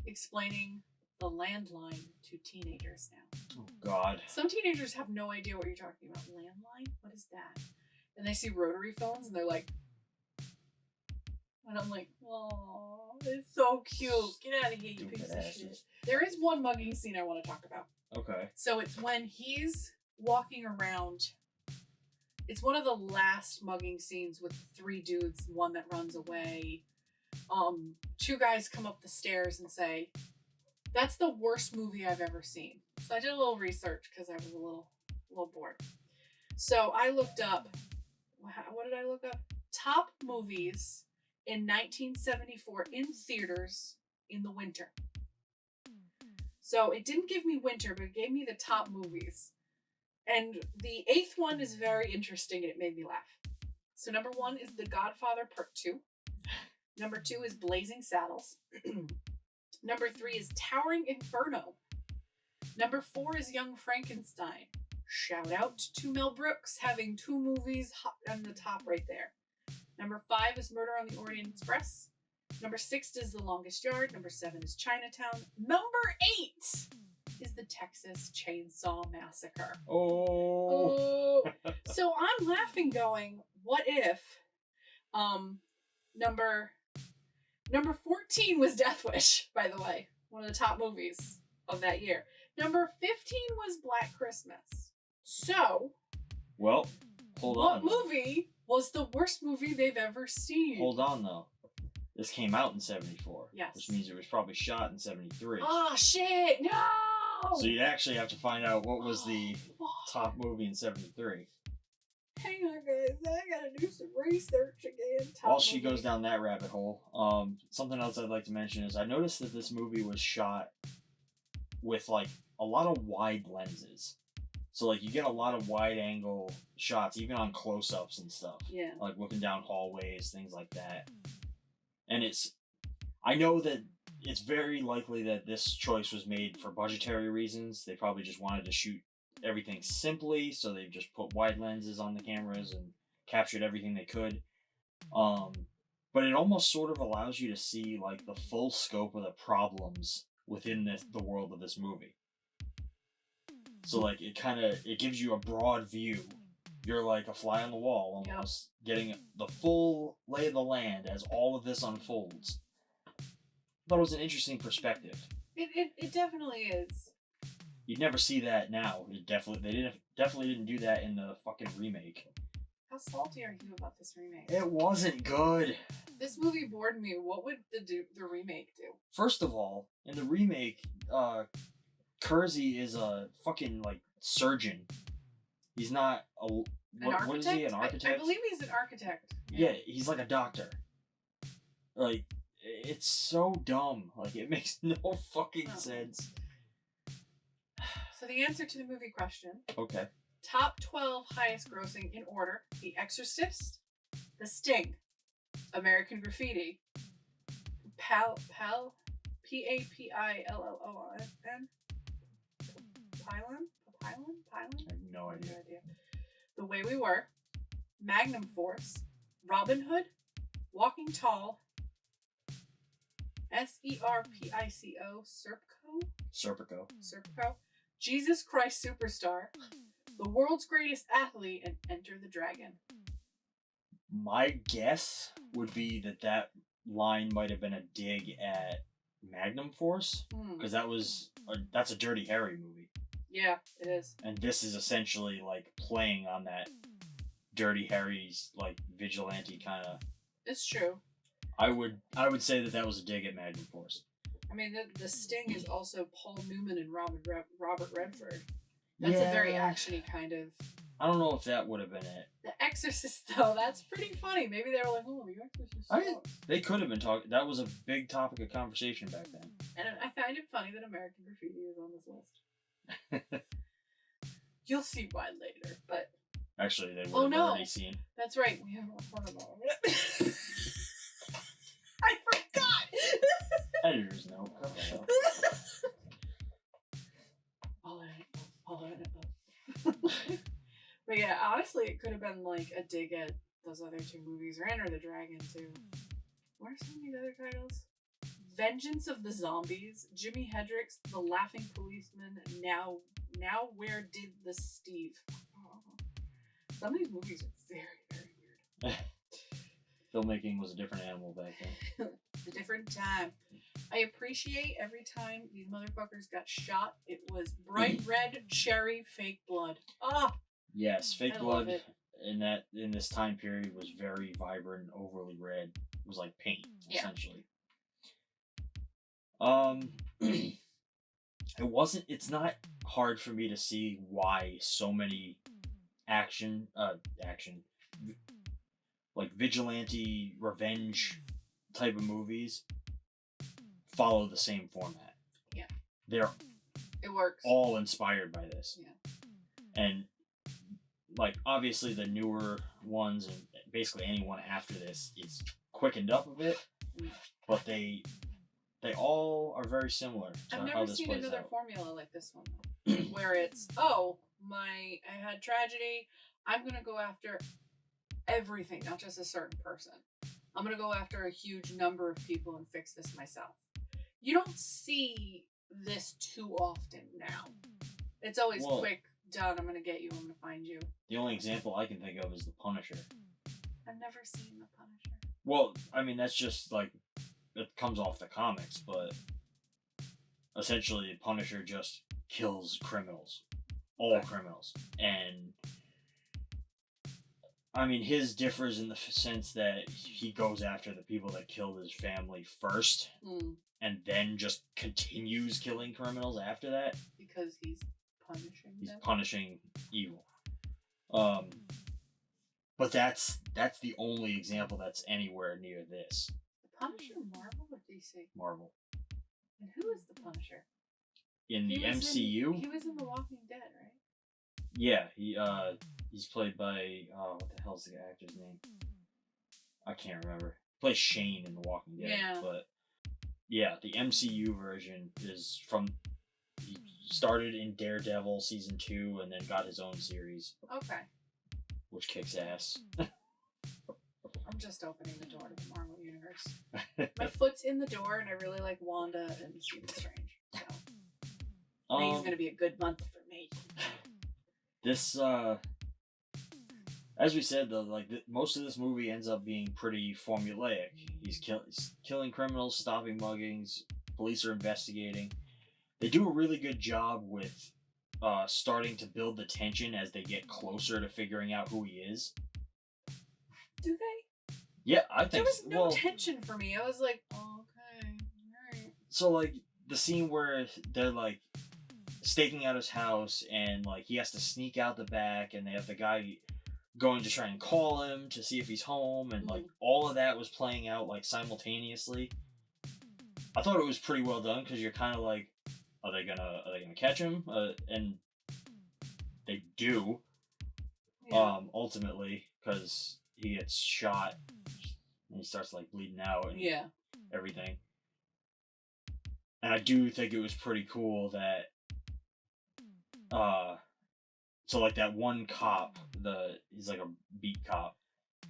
explaining the landline to teenagers now. Oh god. Some teenagers have no idea what you're talking about. Landline? What is that? And they see rotary phones and they're like, and I'm like, oh, it's so cute. Get out of here, you piece of shit. There is one mugging scene I want to talk about. Okay. So it's when he's walking around. It's one of the last mugging scenes with three dudes, one that runs away. Two guys come up the stairs and say, that's the worst movie I've ever seen. So I did a little research because I was a little bored. So I looked up, what did I look up? Top movies in 1974 in theaters in the winter. So it didn't give me winter, but it gave me the top movies. And the 8th one is very interesting and it made me laugh. So number 1 is The Godfather Part 2. Number 2 is Blazing Saddles. Number 3 is Towering Inferno. Number 4 is Young Frankenstein. Shout out to Mel Brooks having 2 movies on the top right there. Number 5 is Murder on the Orient Express. Number 6 is The Longest Yard. Number 7 is Chinatown. Number 8 is the Texas Chainsaw Massacre. Oh. So I'm laughing going, what if number 14 was Death Wish, by the way. One of the top movies of that year. Number 15 was Black Christmas. So, well, hold on. What movie was the worst movie they've ever seen? Hold on, though. This came out in 74. Yes. Which means it was probably shot in 73. Oh, shit! No! So you'd actually have to find out what was the top movie in 73. Hang on, guys. I gotta do some research again. While she goes down that rabbit hole, something else I'd like to mention is I noticed that this movie was shot with, like, a lot of wide lenses. So, like, you get a lot of wide-angle shots, even on close-ups and stuff. Yeah. Like, looking down hallways, things like that. And I know that it's very likely that this choice was made for budgetary reasons. They probably just wanted to shoot everything simply, so they just put wide lenses on the cameras and captured everything they could. But it almost sort of allows you to see, like, the full scope of the problems within the world of this movie. So, like, it gives you a broad view. You're like a fly on the wall, almost, getting the full lay of the land as all of this unfolds. I thought it was an interesting perspective. It definitely is. You'd never see that now. They definitely didn't do that in the fucking remake. How salty are you about this remake? It wasn't good. This movie bored me. What would the remake do? First of all, in the remake, Kersey is a fucking, like, surgeon. He's not a... What is he, an architect? I believe he's an architect. Yeah, he's like a doctor. Like, it's so dumb. Like, it makes no fucking sense. So the answer to the movie question. Okay. Top 12 highest grossing in order. The Exorcist, The Sting, American Graffiti, Papillon, Pylon? I have no idea. The Way We Were, Magnum Force, Robin Hood, Walking Tall, Serpico, Serpico, Jesus Christ Superstar, The World's Greatest Athlete, and Enter the Dragon. My guess would be that line might have been a dig at Magnum Force, because that's a Dirty Harry movie. Yeah, it is. And this is essentially, like, playing on that Dirty Harry's, like, vigilante kind of... It's true. I would say that was a dig at Magnum Force. I mean, the Sting is also Paul Newman and Robert Redford. That's a very actiony kind of... I don't know if that would have been it. The Exorcist, though, that's pretty funny. Maybe they were like, oh, The Exorcist sucks. They could have been talking... That was a big topic of conversation back then. And I find it funny that American Graffiti is on this list. You'll see why later, but... Actually, they would have already seen. That's right. We haven't recorded all of it. I forgot! Editors know. I'll edit. But yeah, honestly, it could have been like a dig at those other 2 movies, or Enter the Dragon, too. What are some of these other titles? Vengeance of the Zombies, Jimi Hendrix, The Laughing Policeman, Now Where Did the Steve? Some of these movies are very, very weird. Filmmaking was a different animal back then. It's a different time. I appreciate every time these motherfuckers got shot, it was bright red cherry fake blood. Ah! Yes, fake blood in this time period was very vibrant, overly red. It was like paint, essentially. It's not hard for me to see why so many like vigilante revenge type of movies follow the same format. Yeah. It works. All inspired by this. Yeah. And like obviously the newer ones and basically anyone after this is quickened up a bit. but they all are very similar to I've how never this seen plays another out. formula like this one, where it's, I had tragedy, I'm gonna go after everything, not just a certain person. I'm gonna go after a huge number of people and fix this myself. You don't see this too often now. It's always quick, done, I'm gonna get you, I'm gonna find you. The only example I can think of is The Punisher. I've never seen The Punisher. Well, I mean, that's just like, it comes off the comics, but essentially, Punisher just kills criminals. All criminals. And, I mean, his differs in the sense that he goes after the people that killed his family first, and then just continues killing criminals after that. Because he's punishing He's them? punishing evil. But that's the only example that's anywhere near this. The Punisher Marvel or DC? Marvel. And who is the Punisher? In the MCU? He was in The Walking Dead, right? Yeah, he's played by what the hell's the actor's name? I can't remember. He plays Shane in The Walking Dead. Yeah. But yeah, the MCU version is from, he started in Daredevil season 2 and then got his own series. Okay. Which kicks ass. I'm just opening the door to the Marvel universe. My foot's in the door, and I really like Wanda and Stephen Strange. So May's gonna be a good month for me. This, as we said though, like most of this movie ends up being pretty formulaic. He's killing criminals, stopping muggings. Police are investigating. They do a really good job with starting to build the tension as they get closer to figuring out who he is. Do they? Yeah, I think there was no tension for me. I was like, oh, okay, alright. So like the scene where they're like staking out his house and like he has to sneak out the back and they have the guy going to try and call him to see if he's home and like all of that was playing out like simultaneously. I thought it was pretty well done because you're kind of like, are they gonna catch him? And they do. Yeah. Ultimately, because he gets shot and he starts like bleeding out and everything. And I do think it was pretty cool that so like that one cop, he's like a beat cop,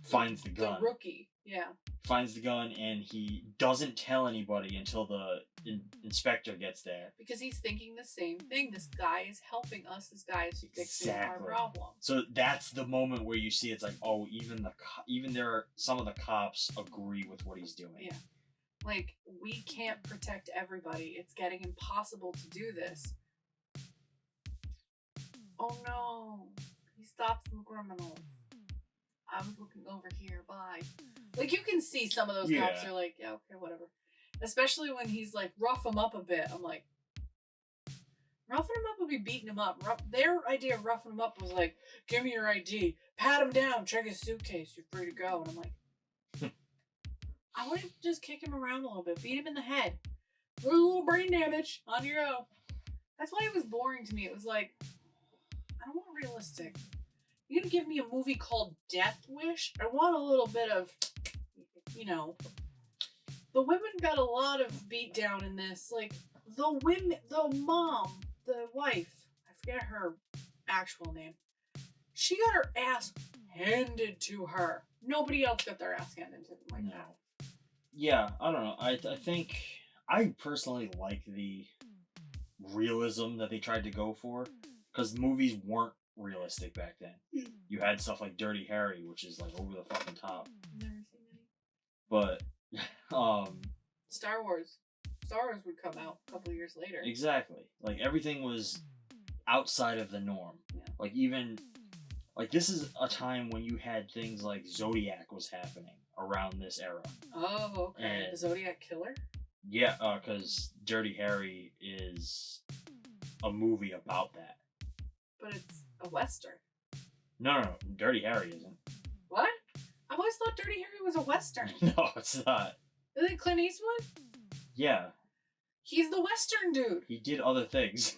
finds the gun. The rookie, yeah. Finds the gun and he doesn't tell anybody until the inspector gets there. Because he's thinking the same thing. This guy is helping us. This guy is fixing our problem. So that's the moment where you see it's like, oh, even there are some of the cops agree with what he's doing. Yeah. Like, we can't protect everybody. It's getting impossible to do this. Oh no. He stops the criminals. I was looking over here, bye. Like, you can see some of those cops are like, yeah, okay, whatever. Especially when he's like, rough him up a bit. I'm like, roughing him up would be beating him up. Their idea of roughing him up was like, give me your ID, pat him down, check his suitcase, you're free to go. And I'm like, I want to just kick him around a little bit, beat him in the head. A little brain damage, on your own. That's why it was boring to me. It was like, I don't want realistic. You're gonna give me a movie called Death Wish? I want a little bit of, you know. The women got a lot of beat down in this. Like, the mom, the wife, I forget her actual name. She got her ass handed to her. Nobody else got their ass handed to them like that. Yeah, I don't know. I think I personally like the realism that they tried to go for. Because movies weren't realistic back then. You had stuff like Dirty Harry, which is like over the fucking top. Never seen any. But Star Wars would come out a couple of years later. Exactly. Like everything was outside of the norm. Yeah. Like even like this is a time when you had things like Zodiac was happening around this era. Oh, okay. And the Zodiac Killer? Yeah, because Dirty Harry is a movie about that. But it's a Western. No, Dirty Harry isn't. What? I've always thought Dirty Harry was a Western. No, it's not. Isn't it Clint Eastwood? Yeah. He's the Western dude. He did other things.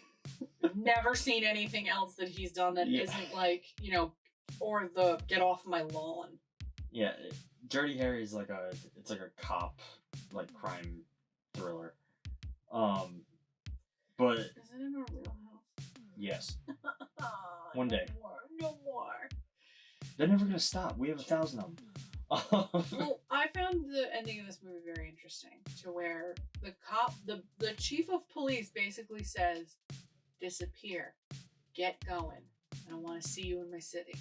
I've never seen anything else that he's done that isn't like, you know, or the get off my lawn. Yeah, Dirty Harry is like a cop like crime thriller. But is it in our wheelhouse? Yes. One day. No more. They're never gonna stop. We have 1,000 of them. Well, I found the ending of this movie very interesting, to where the cop, the chief of police, basically says, "Disappear, get going. I don't want to see you in my city."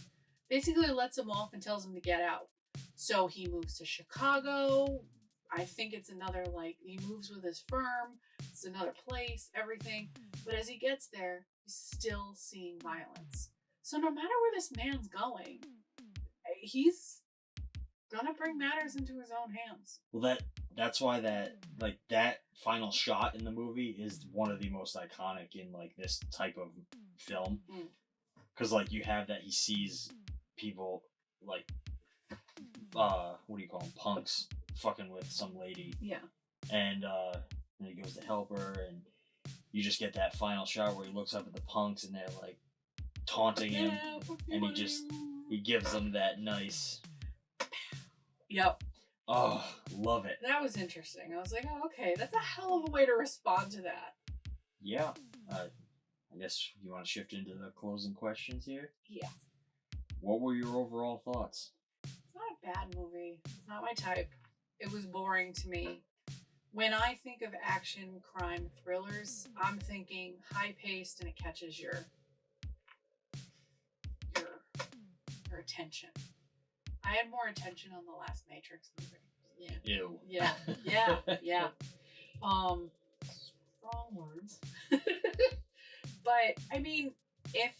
Basically, lets him off and tells him to get out. So he moves to Chicago. I think it's another, like, he moves with his firm. It's another place, everything. But as he gets there, he's still seeing violence. So no matter where this man's going, he's gonna bring matters into his own hands. Well, that's why that final shot in the movie is one of the most iconic in like this type of film, because like you have that he sees people like what do you call them, punks fucking with some lady, and he goes to help her, and you just get that final shot where he looks up at the punks and they're like taunting him, and he gives them that nice. Yep. Oh, love it. That was interesting. I was like, oh, okay, that's a hell of a way to respond to that. Yeah. I guess you want to shift into the closing questions here? Yes. What were your overall thoughts? It's not a bad movie. It's not my type. It was boring to me. When I think of action crime thrillers, I'm thinking high-paced and it catches your attention. I had more attention on the last Matrix movie. Yeah. Ew. Yeah. Strong words. But I mean, if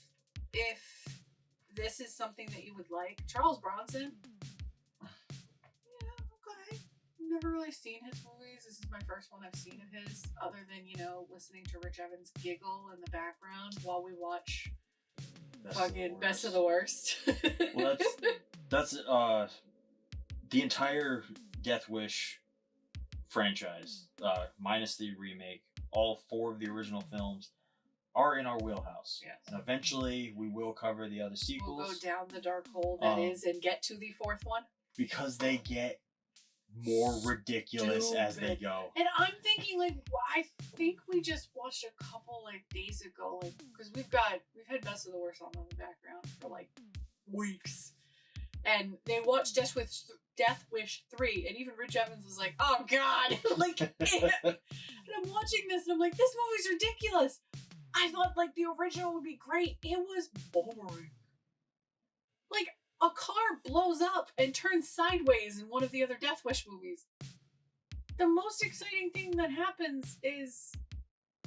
this is something that you would like, Charles Bronson. Yeah, okay. Never really seen his movies. This is my first one I've seen of his, other than, listening to Rich Evans giggle in the background while we watch Best of the Worst. Well, that's the entire Death Wish franchise, minus the remake. All 4 of the original films are in our wheelhouse. Yes. And eventually we will cover the other sequels. We'll go down the dark hole that is and get to the 4th one. Because they get more ridiculous as they go. And I'm thinking, I think we just watched a couple, days ago, because we've had Best of the Worst on in the background for, weeks. And they watched Death Wish 3, and even Rich Evans was like, oh, God! And I'm watching this, and I'm like, this movie's ridiculous! I thought, the original would be great. It was boring. A car blows up and turns sideways in one of the other Death Wish movies. The most exciting thing that happens is,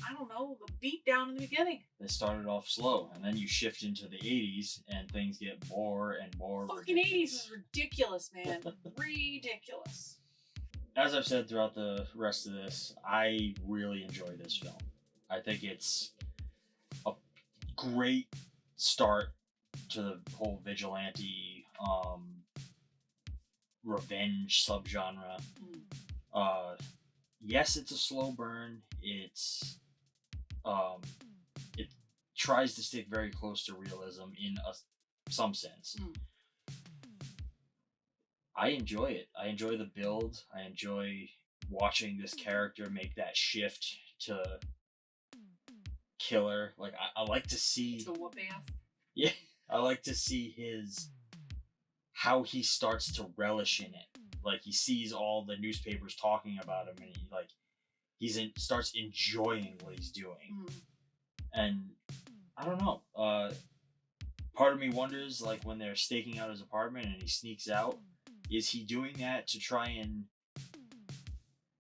I don't know, the beat down in the beginning. They started off slow, and then you shift into the 80s, and things get more and more fucking ridiculous. 80s was ridiculous, man. Ridiculous. As I've said throughout the rest of this, I really enjoy this film. I think it's a great start to the whole vigilante revenge subgenre. Yes, it's a slow burn. It tries to stick very close to realism in some sense. I enjoy it. I enjoy the build. I enjoy watching this character make that shift to killer. I like to see to whoop ass. Yeah, I like to see how he starts to relish in it. He sees all the newspapers talking about him, and he starts enjoying what he's doing. And I don't know. Part of me wonders, when they're staking out his apartment and he sneaks out, is he doing that to try and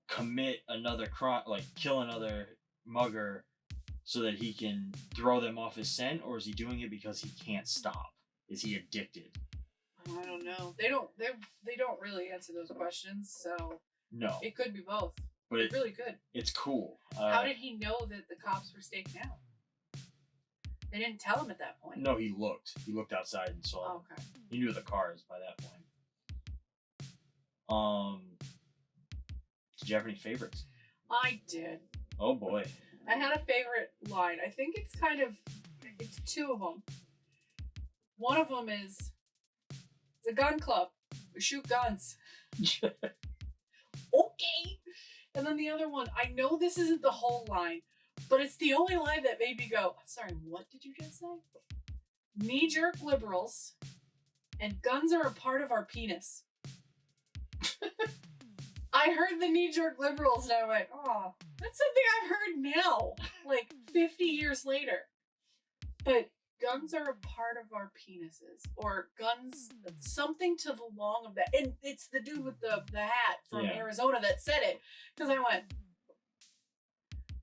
commit another crime, kill another mugger, so that he can throw them off his scent, or is he doing it because he can't stop? Is he addicted? I don't know. They don't really answer those questions, so no, it could be both. But it really could. It's cool. How did he know that the cops were staking out? They didn't tell him at that point. No, he looked. He looked outside and saw. Oh, okay. He knew the cars by that point. Did you have any favorites? I did. Oh boy. I had a favorite line. I think it's 2 of them. One of them is, it's a gun club. We shoot guns. okay. And then the other one, I know this isn't the whole line, but it's the only line that made me go, sorry, what did you just say? Knee-jerk liberals and guns are a part of our penis. I heard the knee-jerk liberals and I went, oh, that's something I've heard now, like 50 years later. But guns are a part of our penises, or guns, something to the long of that. And it's the dude with the hat from Arizona that said it. Because I went,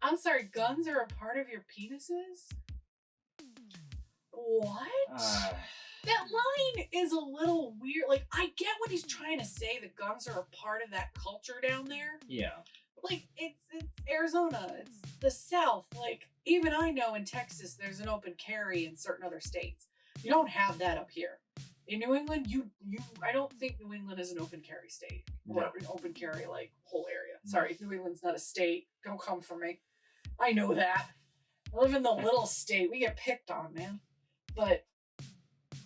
I'm sorry, guns are a part of your penises? What? That line is a little weird. Like, I get what he's trying to say. The guns are a part of that culture down there. Yeah. Like, it's Arizona. It's the South. Like, even I know in Texas there's an open carry in certain other states. You don't have that up here. In New England, I don't think New England is an open carry state. Or an open carry, like, whole area. Sorry, New England's not a state. Don't come for me. I know that. I live in the little state. We get picked on, man. But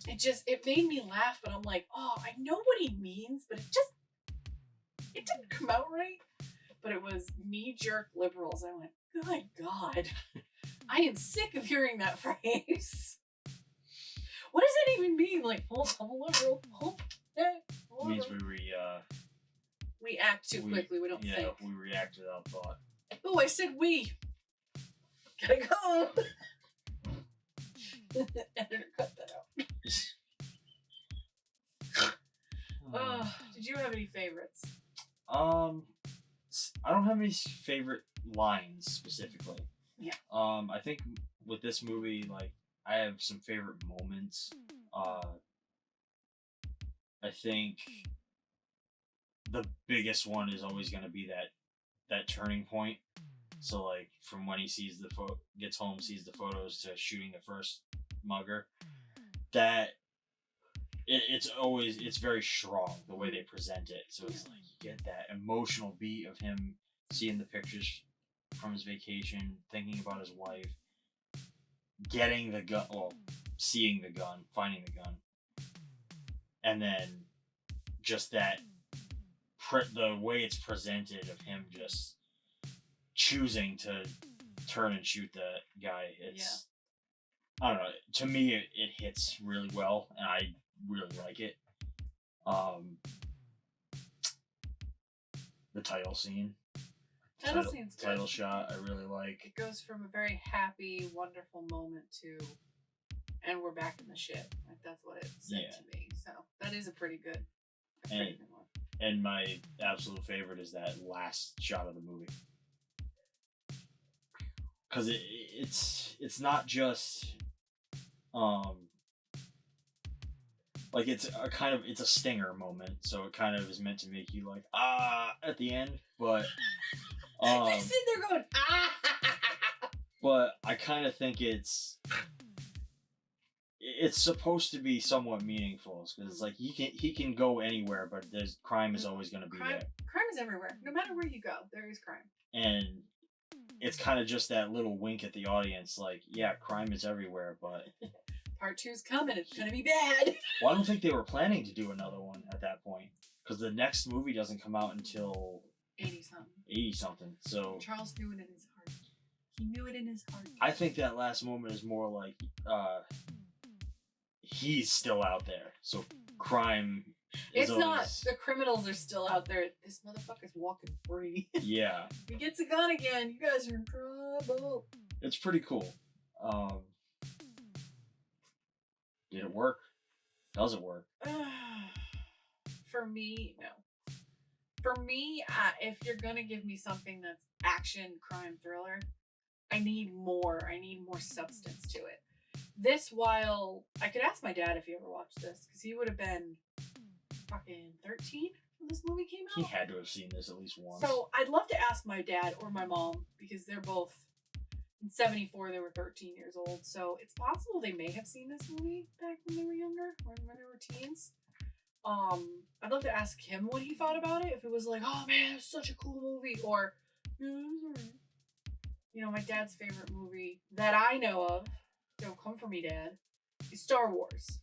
it made me laugh, but I'm like, oh, I know what he means, but it didn't come out right. But it was knee-jerk liberals. I went, good God. I am sick of hearing that phrase. What does that even mean? Like, oh, I'm a liberal. Oh, It means we act too quickly. We don't think. Yeah, we react without thought. Oh, I said we. Gotta go. Editor, cut that out. Did you have any favorites? I don't have any favorite lines specifically. Yeah. I think with this movie, like, I have some favorite moments. I think the biggest one is always going to be that turning point. So, like, from when he sees gets home, sees the photos, to shooting the first mugger, that it's very strong the way they present it. So it's like you get that emotional beat of him seeing the pictures from his vacation, thinking about his wife, getting the gun, seeing the gun, finding the gun, and then just that the way it's presented of him just choosing to turn and shoot the guy. I don't know. To me, it hits really well, and I really like it. The title scene. Title shot, I really like. It goes from a very happy, wonderful moment to, and we're back in the shit. Like, that's what it said to me. So that is a pretty good one. And my absolute favorite is that last shot of the movie. Because it's not just like it's a stinger moment, so it kind of is meant to make you like at the end, but you sit there going but I kind of think it's supposed to be somewhat meaningful, because it's like he can go anywhere, but crime is always going to be there. Crime is everywhere. No matter where you go, there is crime. And it's kind of just that little wink at the audience, like, yeah, crime is everywhere, but Part 2's coming. It's gonna be bad. Well, I don't think they were planning to do another one at that point, because the next movie doesn't come out until 80-something. So Charles knew it in his heart. He knew it in his heart. I think that last moment is more like he's still out there, so crime. It's not. The criminals are still out there. This motherfucker's walking free. Yeah. If he gets a gun again, you guys are in trouble. It's pretty cool. Did it work? Does it work? For me, no. For me, if you're gonna give me something that's action, crime, thriller, I need more. I need more substance to it. This, while I could ask my dad if he ever watched this, because he would have been fucking 13 when this movie came out. He had to have seen this at least once. So I'd love to ask my dad or my mom, because they're both in 74. They were 13 years old, so it's possible they may have seen this movie back when they were younger, or when they were teens. I'd love to ask him what he thought about it. If it was like, oh man, it's such a cool movie, or you know, my dad's favorite movie that I know of, don't come for me, Dad, is Star Wars: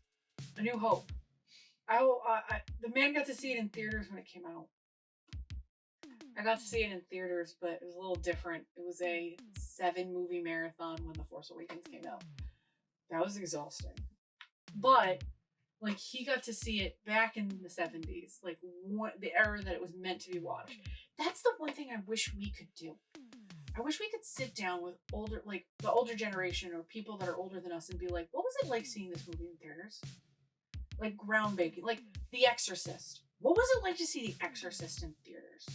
A New Hope. The man got to see it in theaters when it came out. I got to see it in theaters, but it was a little different. It was a 7-movie marathon when The Force Awakens came out. That was exhausting. But, like, he got to see it back in the 70s, like, the era that it was meant to be watched. That's the one thing I wish we could do. I wish we could sit down with the older generation or people that are older than us and be like, what was it like seeing this movie in theaters? Like, groundbreaking. Like, The Exorcist. What was it like to see The Exorcist in theaters?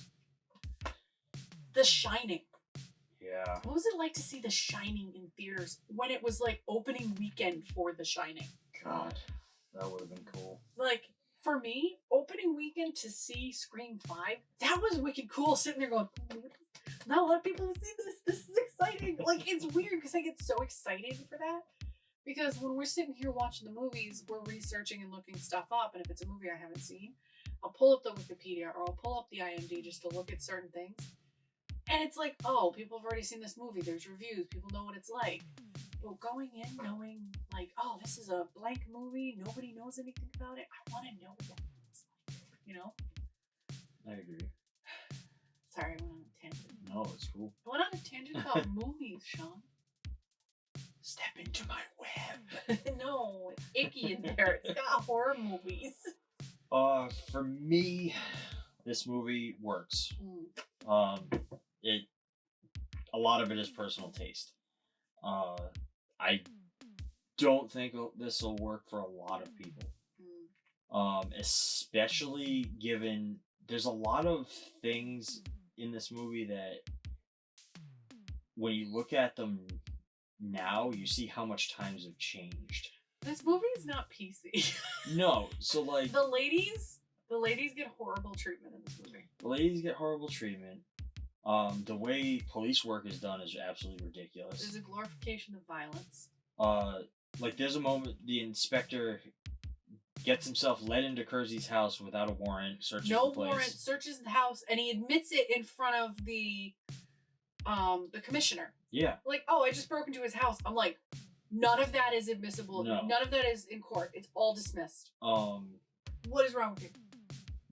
The Shining. Yeah. What was it like to see The Shining in theaters when it was like opening weekend for The Shining? God, that would have been cool. Like, for me, opening weekend to see Scream 5, that was wicked cool. Sitting there going, not a lot of people have seen this. This is exciting. Like, it's weird because I get so excited for that. Because when we're sitting here watching the movies, we're researching and looking stuff up. And if it's a movie I haven't seen, I'll pull up the Wikipedia or I'll pull up the IMDb just to look at certain things. And it's like, oh, people have already seen this movie. There's reviews. People know what it's like. But going in knowing, like, oh, this is a blank movie. Nobody knows anything about it. I want to know what it's like. You know? I agree. Sorry, I went on a tangent. No, it's cool. I went on a tangent about movies, Shawn. Step into my web. No, it's icky in there. It's got horror movies. For me, this movie works. A lot of it is personal taste. I don't think this will work for a lot of people. Especially given there's a lot of things in this movie that when you look at them now, you see how much times have changed. This movie is not PC. No, so like the ladies get horrible treatment in this movie. The ladies get horrible treatment. The way police work is done is absolutely ridiculous. There's a glorification of violence. Like there's a moment the inspector gets himself led into Kersey's house without a warrant, searches the place. No warrant, searches the house, and he admits it in front of the commissioner. Yeah. Like, oh, I just broke into his house. I'm like, none of that is admissible. No. None of that is in court. It's all dismissed. What is wrong with you?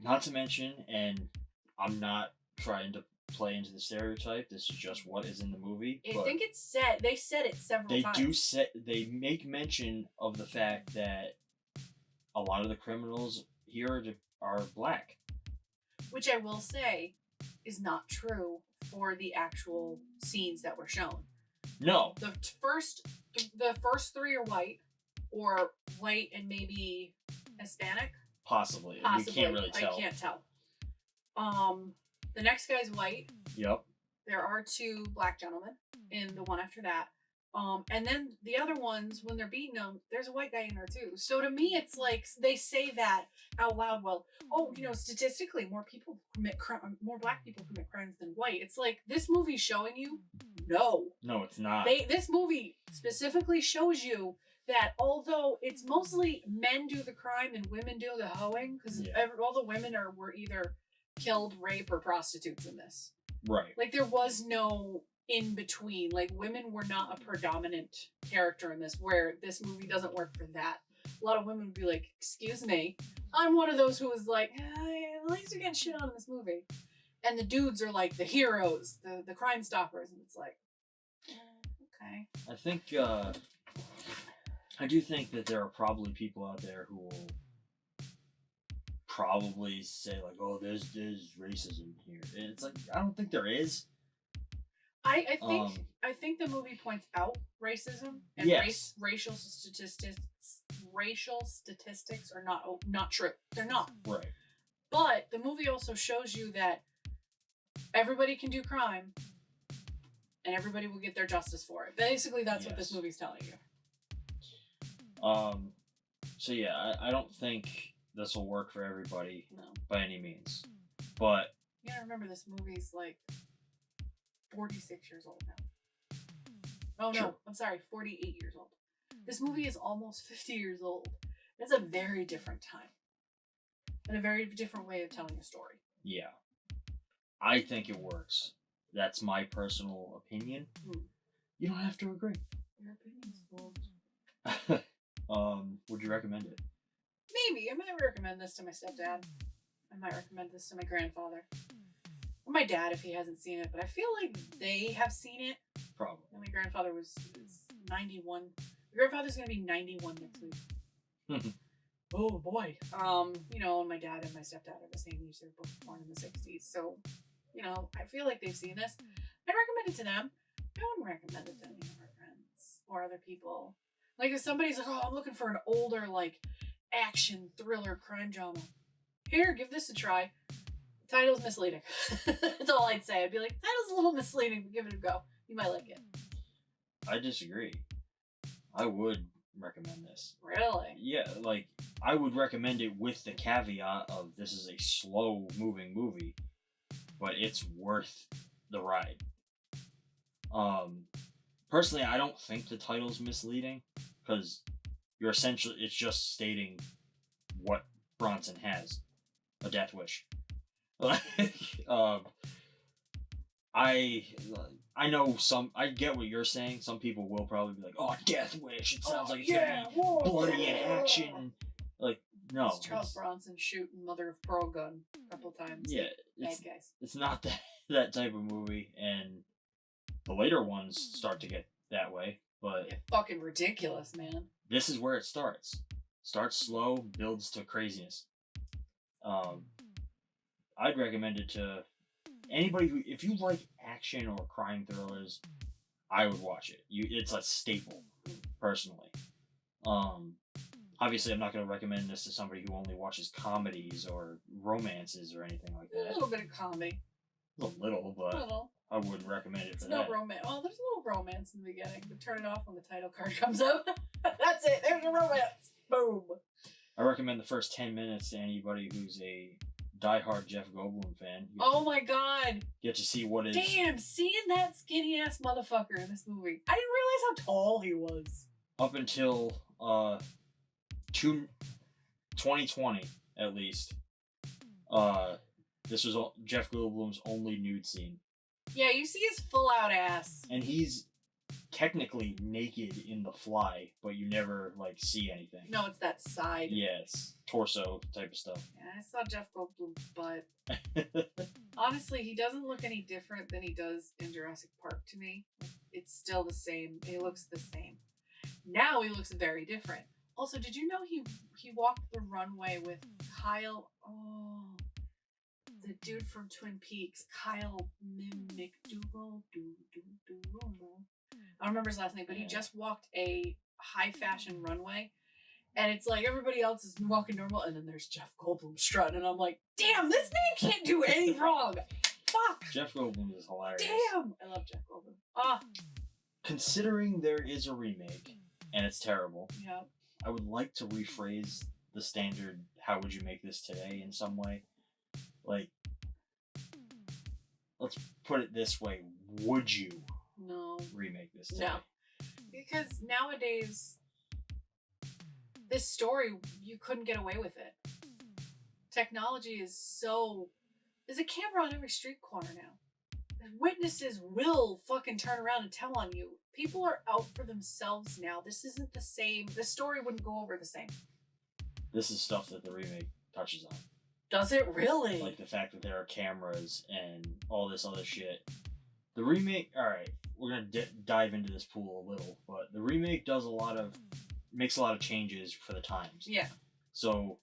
Not to mention, and I'm not trying to play into the stereotype. This is just what is in the movie. I think it's said. They said it several times. They make mention of the fact that a lot of the criminals here are black. Which I will say is not true for the actual scenes that were shown. No. The first 3 are white, or white and maybe Hispanic. Possibly. We can't really tell. I can't tell. The next guy's white. Yep. There are 2 black gentlemen in the one after that. And then the other ones, when they're beating them, there's a white guy in there too. So to me, it's like they say that out loud. Well, statistically, more black people commit crimes than white. It's like this movie's showing you, no, it's not. This movie specifically shows you that although it's mostly men do the crime and women do the hoeing, because all the women were either killed, raped, or prostitutes in this. Right. Like there was no in between. Like women were not a predominant character in this, where this movie doesn't work for that. A lot of women would be like, excuse me, I'm one of those who was like, at least you're getting shit on in this movie. And the dudes are like the heroes, the crime stoppers, and it's like, okay. I think I do think that there are probably people out there who will probably say like, oh, there's racism here. And it's like, I don't think there is. I think the movie points out racism and racial statistics are not true. They're not. Right. But the movie also shows you that everybody can do crime and everybody will get their justice for it. Basically, that's what this movie's telling you. So yeah, I don't think this will work for everybody by any means. But you gotta remember, this movie's like 46 years old now. Oh no, I'm sorry, 48 years old. This movie is almost 50 years old. That's a very different time. And a very different way of telling a story. Yeah. I think it works. That's my personal opinion. You don't have to agree. Your opinion's bold. Would you recommend it? Maybe. I might recommend this to my stepdad. I might recommend this to my grandfather. my dad if he hasn't seen it, but I feel like they have seen it. Probably. And my grandfather is 91. My grandfather's gonna be 91 next week. Oh boy. You know, and my dad and my stepdad are the same age. They were both born in the 60s. So, you know, I feel like they've seen this. I'd recommend it to them. I wouldn't recommend it to any of our friends or other people. Like if somebody's like, oh, I'm looking for an older, like, action thriller crime drama. Here, give this a try. The title's misleading. That's all I'd say. I'd be like, title's a little misleading, but give it a go. You might like it. I disagree. I would recommend this. Really? Yeah, like, I would recommend it with the caveat of this is a slow-moving movie, but it's worth the ride. Personally, I don't think the title's misleading, because it's just stating what Bronson has. A death wish. I know I get what you're saying. Some people will probably be like, oh, death wish. It sounds like it's gonna be bloody and action. Like, no. It's Charles Bronson shooting Mother of Pearl gun a couple times. Yeah. Bad guys. It's not that type of movie, and the later ones start to get that way, but... Yeah, fucking ridiculous, man. This is where it starts. Starts slow, builds to craziness. I'd recommend it to anybody who, if you like action or crime thrillers, I would watch it. It's a staple, personally. Obviously, I'm not going to recommend this to somebody who only watches comedies or romances or anything like that. A little bit of comedy. A little, but I wouldn't recommend it for that. No romance. Oh, there's a little romance in the beginning, but turn it off when the title card comes up. That's it. There's your romance. Boom. I recommend the first 10 minutes to anybody who's a diehard Jeff Goldblum fan. Oh my god. Get to see what is... Damn, seeing that skinny ass motherfucker in this movie. I didn't realize how tall he was. Up until 2020, at least. This was Jeff Goldblum's only nude scene. Yeah, you see his full out ass. And he's technically naked in The Fly, but you never, like, see anything. No, it's that side. Yeah, it's torso type of stuff. Yeah, I saw Jeff Goldblum's butt. Honestly, he doesn't look any different than he does in Jurassic Park to me. It's still the same. He looks the same. Now he looks very different. Also, did you know he walked the runway with Kyle... Oh... The dude from Twin Peaks, Kyle McDougal. I don't remember his last name, but he just walked a high fashion runway, and it's like everybody else is walking normal, and then there's Jeff Goldblum strutting, and I'm like, damn, this man can't do any wrong. Fuck. Jeff Goldblum is hilarious. Damn, I love Jeff Goldblum. Ah. Considering there is a remake, and it's terrible, yeah, I would like to rephrase the standard, how would you make this today, in some way. Like, let's put it this way. Would you remake this today? No. Because nowadays, this story, you couldn't get away with it. Technology is so... There's a camera on every street corner now. Witnesses will fucking turn around and tell on you. People are out for themselves now. This isn't the same. The story wouldn't go over the same. This is stuff that the remake touches on. Does it really? Like the fact that there are cameras and all this other shit. The remake, alright, we're going to dive into this pool a little, but the remake makes a lot of changes for the times. Yeah. So,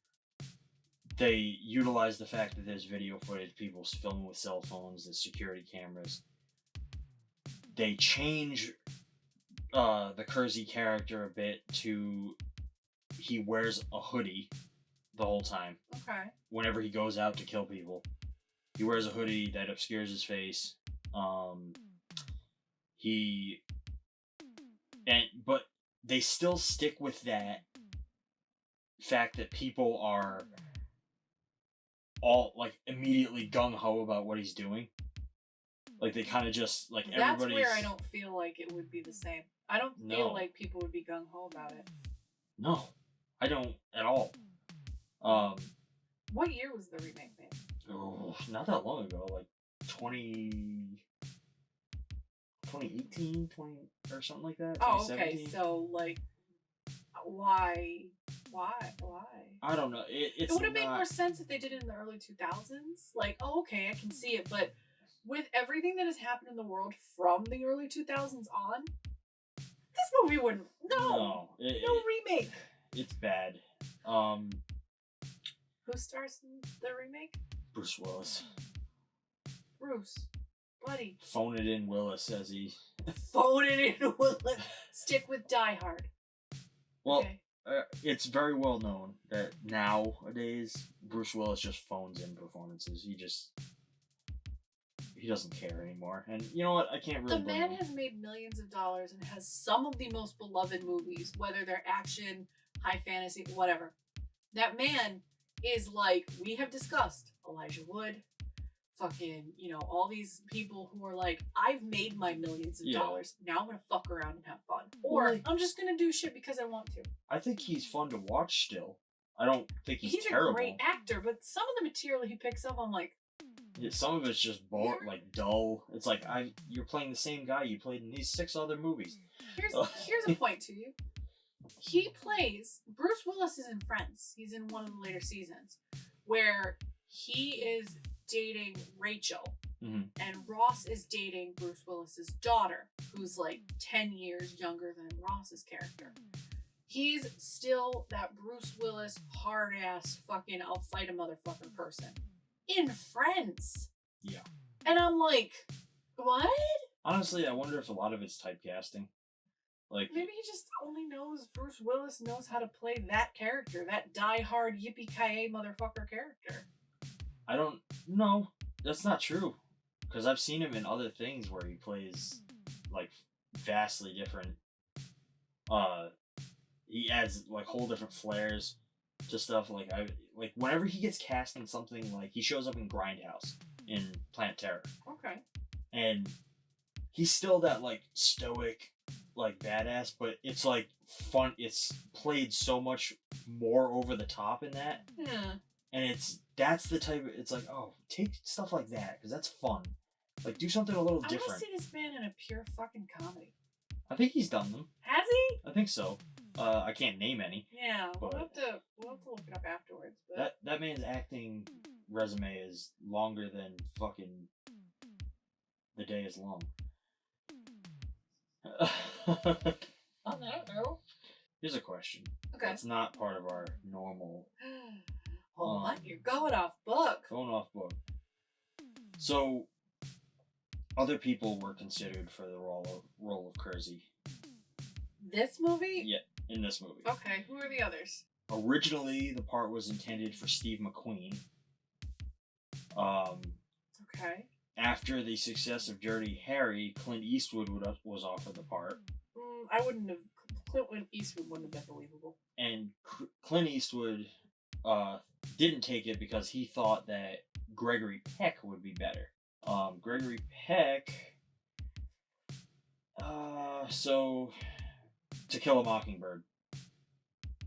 they utilize the fact that there's video footage, people filming with cell phones, there's security cameras. They change the Kersey character a bit to he wears a hoodie the whole time. Okay. Whenever he goes out to kill people, he wears a hoodie that obscures his face. But they still stick with that fact that people are all like immediately gung-ho about what he's doing. Like they kind of just like everybody's... That's where I don't feel like it would be the same. I don't feel like people would be gung-ho about it. No, I don't at all. What year was the remake made? Oh, not that long ago, like 2018, or something like that. Oh, okay. So like, why? I don't know. It would have made more sense if they did it in the early 2000s. Like, oh, okay, I can see it, but with everything that has happened in the world from the early 2000s on, this movie wouldn't. No remake. It's bad. Who stars in the remake? Bruce Willis. Bruce. Buddy. Phone it in, Willis, says he. Phone it in, Willis. Stick with Die Hard. Well, okay. It's very well known that nowadays Bruce Willis just phones in performances. He doesn't care anymore. And you know what? I can't really. The man has made millions of dollars and has some of the most beloved movies, whether they're action, high fantasy, whatever. That man is like, we have discussed, Elijah Wood, fucking, all these people who are like, I've made my millions of dollars. Now I'm going to fuck around and have fun. Or I'm just going to do shit because I want to. I think he's fun to watch still. I don't think he's terrible. He's a great actor, but some of the material he picks up, I'm like... Yeah, some of it's just dull. It's like, you're playing the same guy you played in these 6 other movies. Here's a point to you. He plays... Bruce Willis is in Friends. He's in one of the later seasons. Where he is dating Rachel. Mm-hmm. And Ross is dating Bruce Willis's daughter, who's like 10 years younger than Ross's character. He's still that Bruce Willis hard-ass fucking I'll fight a motherfucking person. In Friends. Yeah. And I'm like, what? Honestly, I wonder if a lot of it's typecasting. Like, maybe he just only knows Bruce Willis knows how to play that character, that die-hard yippee-ki-yay motherfucker character. I don't know. That's not true. Because I've seen him in other things where he plays, like, vastly different. He adds, like, whole different flares to stuff. Like, whenever he gets cast in something, like, he shows up in Grindhouse in Planet Terror. Okay. And he's still that, like, stoic, like, badass, but it's, like, fun. It's played so much more over the top in that. Yeah. And that's the type of, it's like, oh, take stuff like that, because that's fun. Like, do something a little different. I want to see this man in a pure fucking comedy. I think he's done them. Has he? I think so. I can't name any. Yeah, we'll have to look it up afterwards. But... That man's acting resume is longer than fucking The Day Is Long. On that note. Here's a question. Okay. It's not part of our normal... Oh, what? You're going off book. Going off book. So, other people were considered for the role of Kersey. This movie? Yeah, in this movie. Okay, who are the others? Originally, the part was intended for Steve McQueen. Okay. After the success of Dirty Harry, Clint Eastwood was offered the part. I wouldn't have... Clint Eastwood wouldn't have been believable. And Clint Eastwood didn't take it because he thought that Gregory Peck would be better. Gregory Peck... So... To Kill a Mockingbird.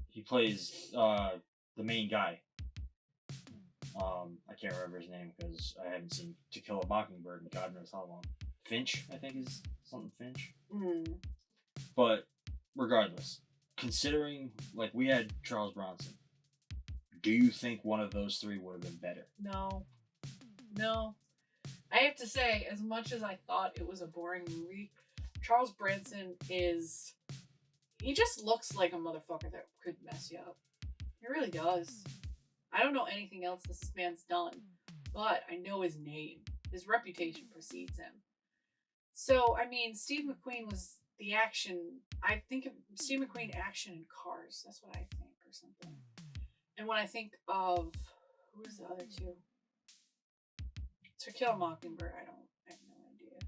He plays the main guy. I can't remember his name because I haven't seen To Kill a Mockingbird in God knows how long. Finch, I think is something Finch. But regardless, considering, like, we had Charles Bronson, do you think one of those 3 would have been better? No. I have to say, as much as I thought it was a boring movie, Charles Bronson is... He just looks like a motherfucker that could mess you up. He really does. I don't know anything else this man's done, but I know his name. His reputation precedes him. So, I mean, Steve McQueen was the action... I think of Steve McQueen action in Cars. That's what I think, or something. And when I think of... Who is the other 2? To Kill a Mockingbird, I have no idea.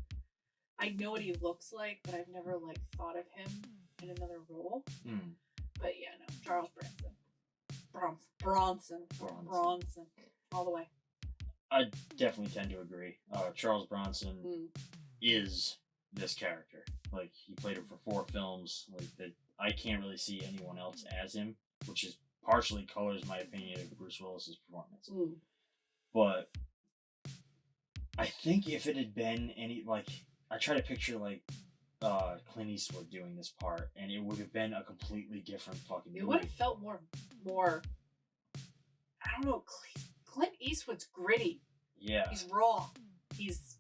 I know what he looks like, but I've never, like, thought of him in another role. But yeah, no, Charles Bronson. Bronson. All the way. I definitely tend to agree. Charles Bronson is this character. Like, he played him for 4 films. Like, that, I can't really see anyone else as him, which is partially colors my opinion of Bruce Willis's performance. But I think if it had been any, like, I try to picture, like, Clint Eastwood doing this part, and it would have been a completely different fucking movie. It would have felt more. I don't know. Clint Eastwood's gritty. Yeah. He's raw. He's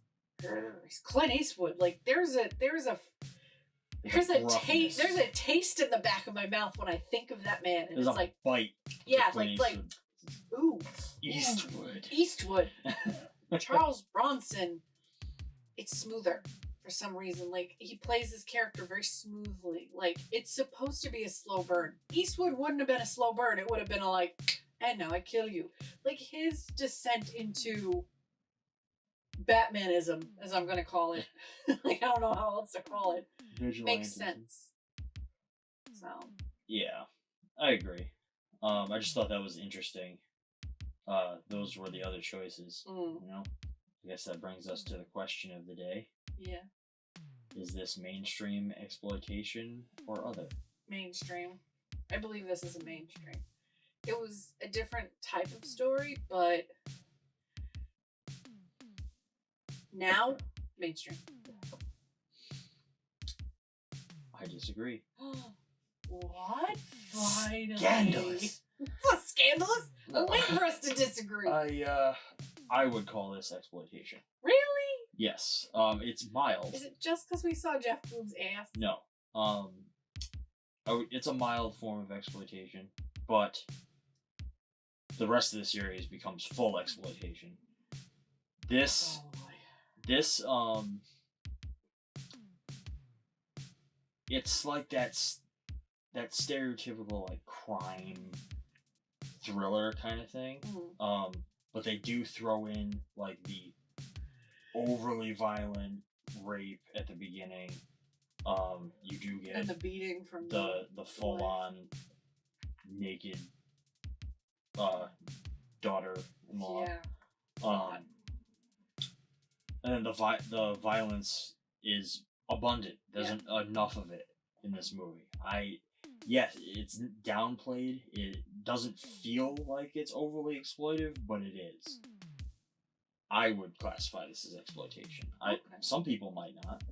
He's Clint Eastwood. Like there's a taste in the back of my mouth when I think of that man, and there's it's a like bite. Yeah, like ooh, Eastwood. Eastwood. Charles Bronson. It's smoother for some reason. Like he plays his character very smoothly. Like it's supposed to be a slow burn. Eastwood wouldn't have been a slow burn. It would have been a like, and now I kill you. Like his descent into Batmanism, as I'm gonna call it. Like I don't know how else to call it. Makes sense. So yeah, I agree. I just thought that was interesting. Those were the other choices. You know, I guess that brings us to the question of the day. Yeah. Is this mainstream exploitation or other? Mainstream. I believe this is a mainstream. It was a different type of story, but now mainstream. I disagree. What? Finally. Scandalous. It's scandalous? I'm waiting for us to disagree. I would call this exploitation. Really? Yes. It's mild. Is it just because we saw Jeff Goldblum's ass? No. It's a mild form of exploitation, but the rest of the series becomes full exploitation. This it's like that stereotypical like crime thriller kind of thing. But they do throw in like the overly violent rape at the beginning. You do get and the beating from the full on naked daughter-in-law. Yeah. And then the violence is abundant. There's enough of it in this movie. Yes, it's downplayed. It doesn't feel like it's overly exploitive, but it is. I would classify this as exploitation. Some people might not.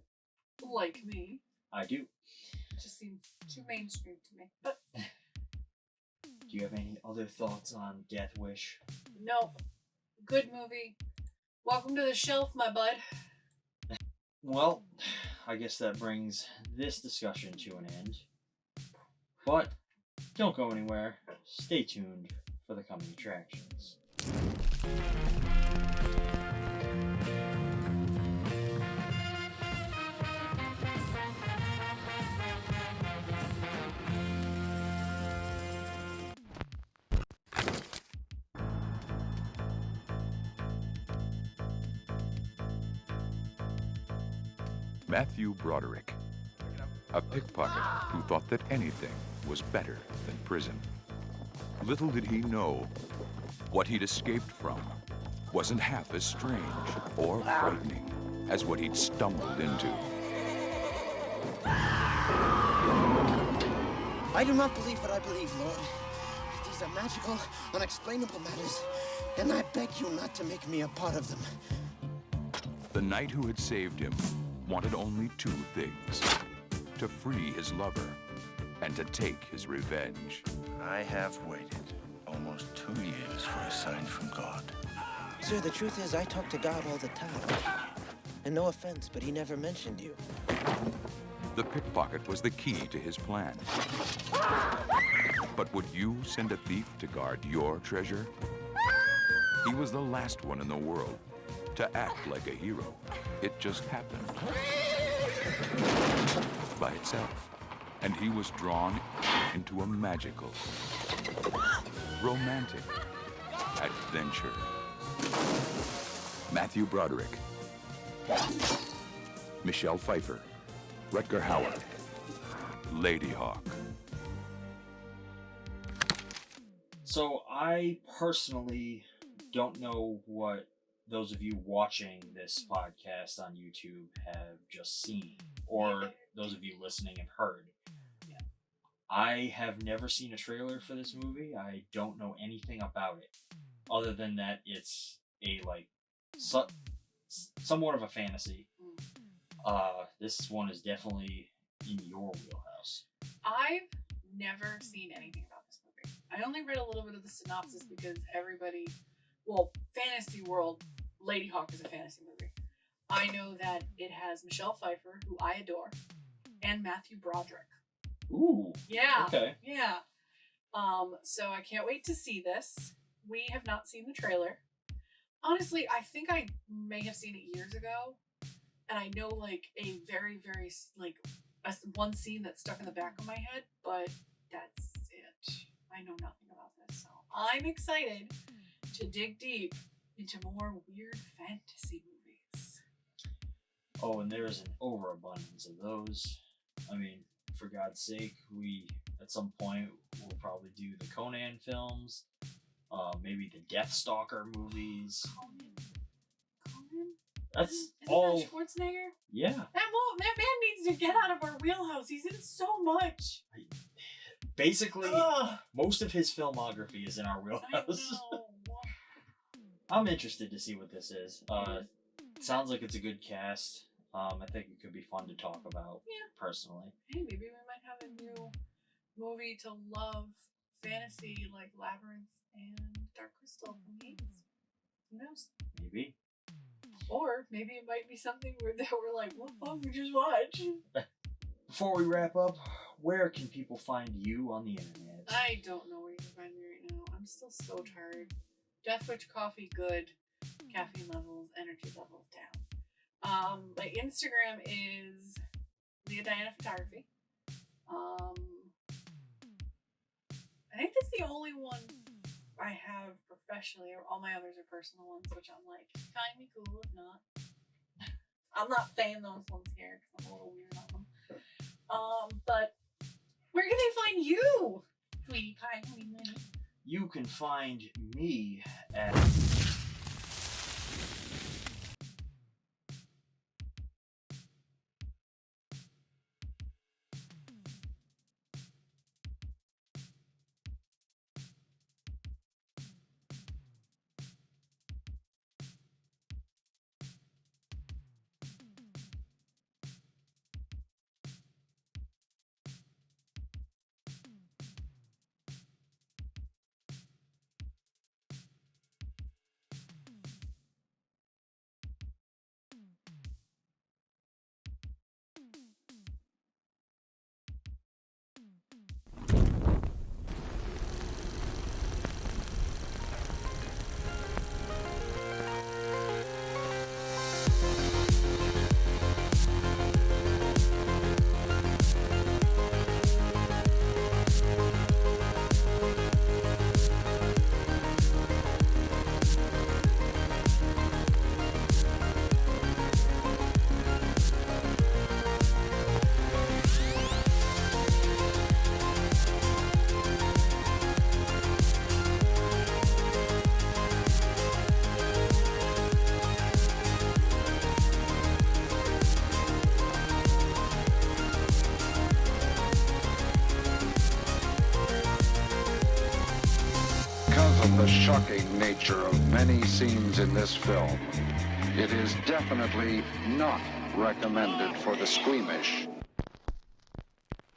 Like me. I do. It just seems too mainstream to me. But do you have any other thoughts on Death Wish? No. Good movie. Welcome to the shelf, my bud. Well, I guess that brings this discussion to an end. But don't go anywhere. Stay tuned for the coming attractions. Matthew Broderick, a pickpocket who thought that anything was better than prison. Little did he know, what he'd escaped from wasn't half as strange or frightening as what he'd stumbled into. I do not believe what I believe, Lord. These are magical, unexplainable matters, and I beg you not to make me a part of them. The knight who had saved him wanted only two things: to free his lover and to take his revenge. I have waited almost 2 years for a sign from God. Sir, the truth is I talk to God all the time. And no offense, but he never mentioned you. The pickpocket was the key to his plan. But would you send a thief to guard your treasure? He was the last one in the world to act like a hero. It just happened by itself. And he was drawn into a magical, romantic adventure. Matthew Broderick, Michelle Pfeiffer, Rutger Hauer, Lady Hawk. So I personally don't know what those of you watching this podcast on YouTube have just seen, or those of you listening have heard. I have never seen a trailer for this movie. I don't know anything about it, other than that it's a somewhat of a fantasy. This one is definitely in your wheelhouse. I've never seen anything about this movie. I only read a little bit of the synopsis because fantasy world, Lady Hawk is a fantasy movie. I know that it has Michelle Pfeiffer, who I adore, and Matthew Broderick. Ooh. Yeah. Okay. Yeah. So I can't wait to see this. We have not seen the trailer. Honestly, I think I may have seen it years ago, and I know like a very, very like one scene that's stuck in the back of my head, but that's it. I know nothing about this, so I'm excited to dig deep into more weird fantasy movies. Oh, and there's an overabundance of those. I mean, for God's sake, we at some point will probably do the Conan films, maybe the Deathstalker movies. Conan? That's Isn't all. that Schwarzenegger? Yeah. That man needs to get out of our wheelhouse. He's in so much. Basically, most of his filmography is in our wheelhouse. I'm interested to see what this is. Sounds like it's a good cast. I think it could be fun to talk about. Yeah. Personally. Hey, maybe we might have a new movie to love fantasy like Labyrinth and Dark Crystal from the 80s. Who knows? Maybe. Or maybe it might be something that we're like, what the fuck we just watch? Before we wrap up, where can people find you on the internet? I don't know where you can find me right now. I'm still so tired. Deathwitch coffee good. Caffeine levels, energy levels down. My Instagram is Leah Diana Photography. I think that's the only one I have professionally, or all my others are personal ones, which I'm like, find me cool, if not. I'm not saying those ones here because I'm a little weird on them. But where can they find you, sweetie pie, honey money? You can find me at Because of the shocking nature of many scenes in this film, it is definitely not recommended for the squeamish.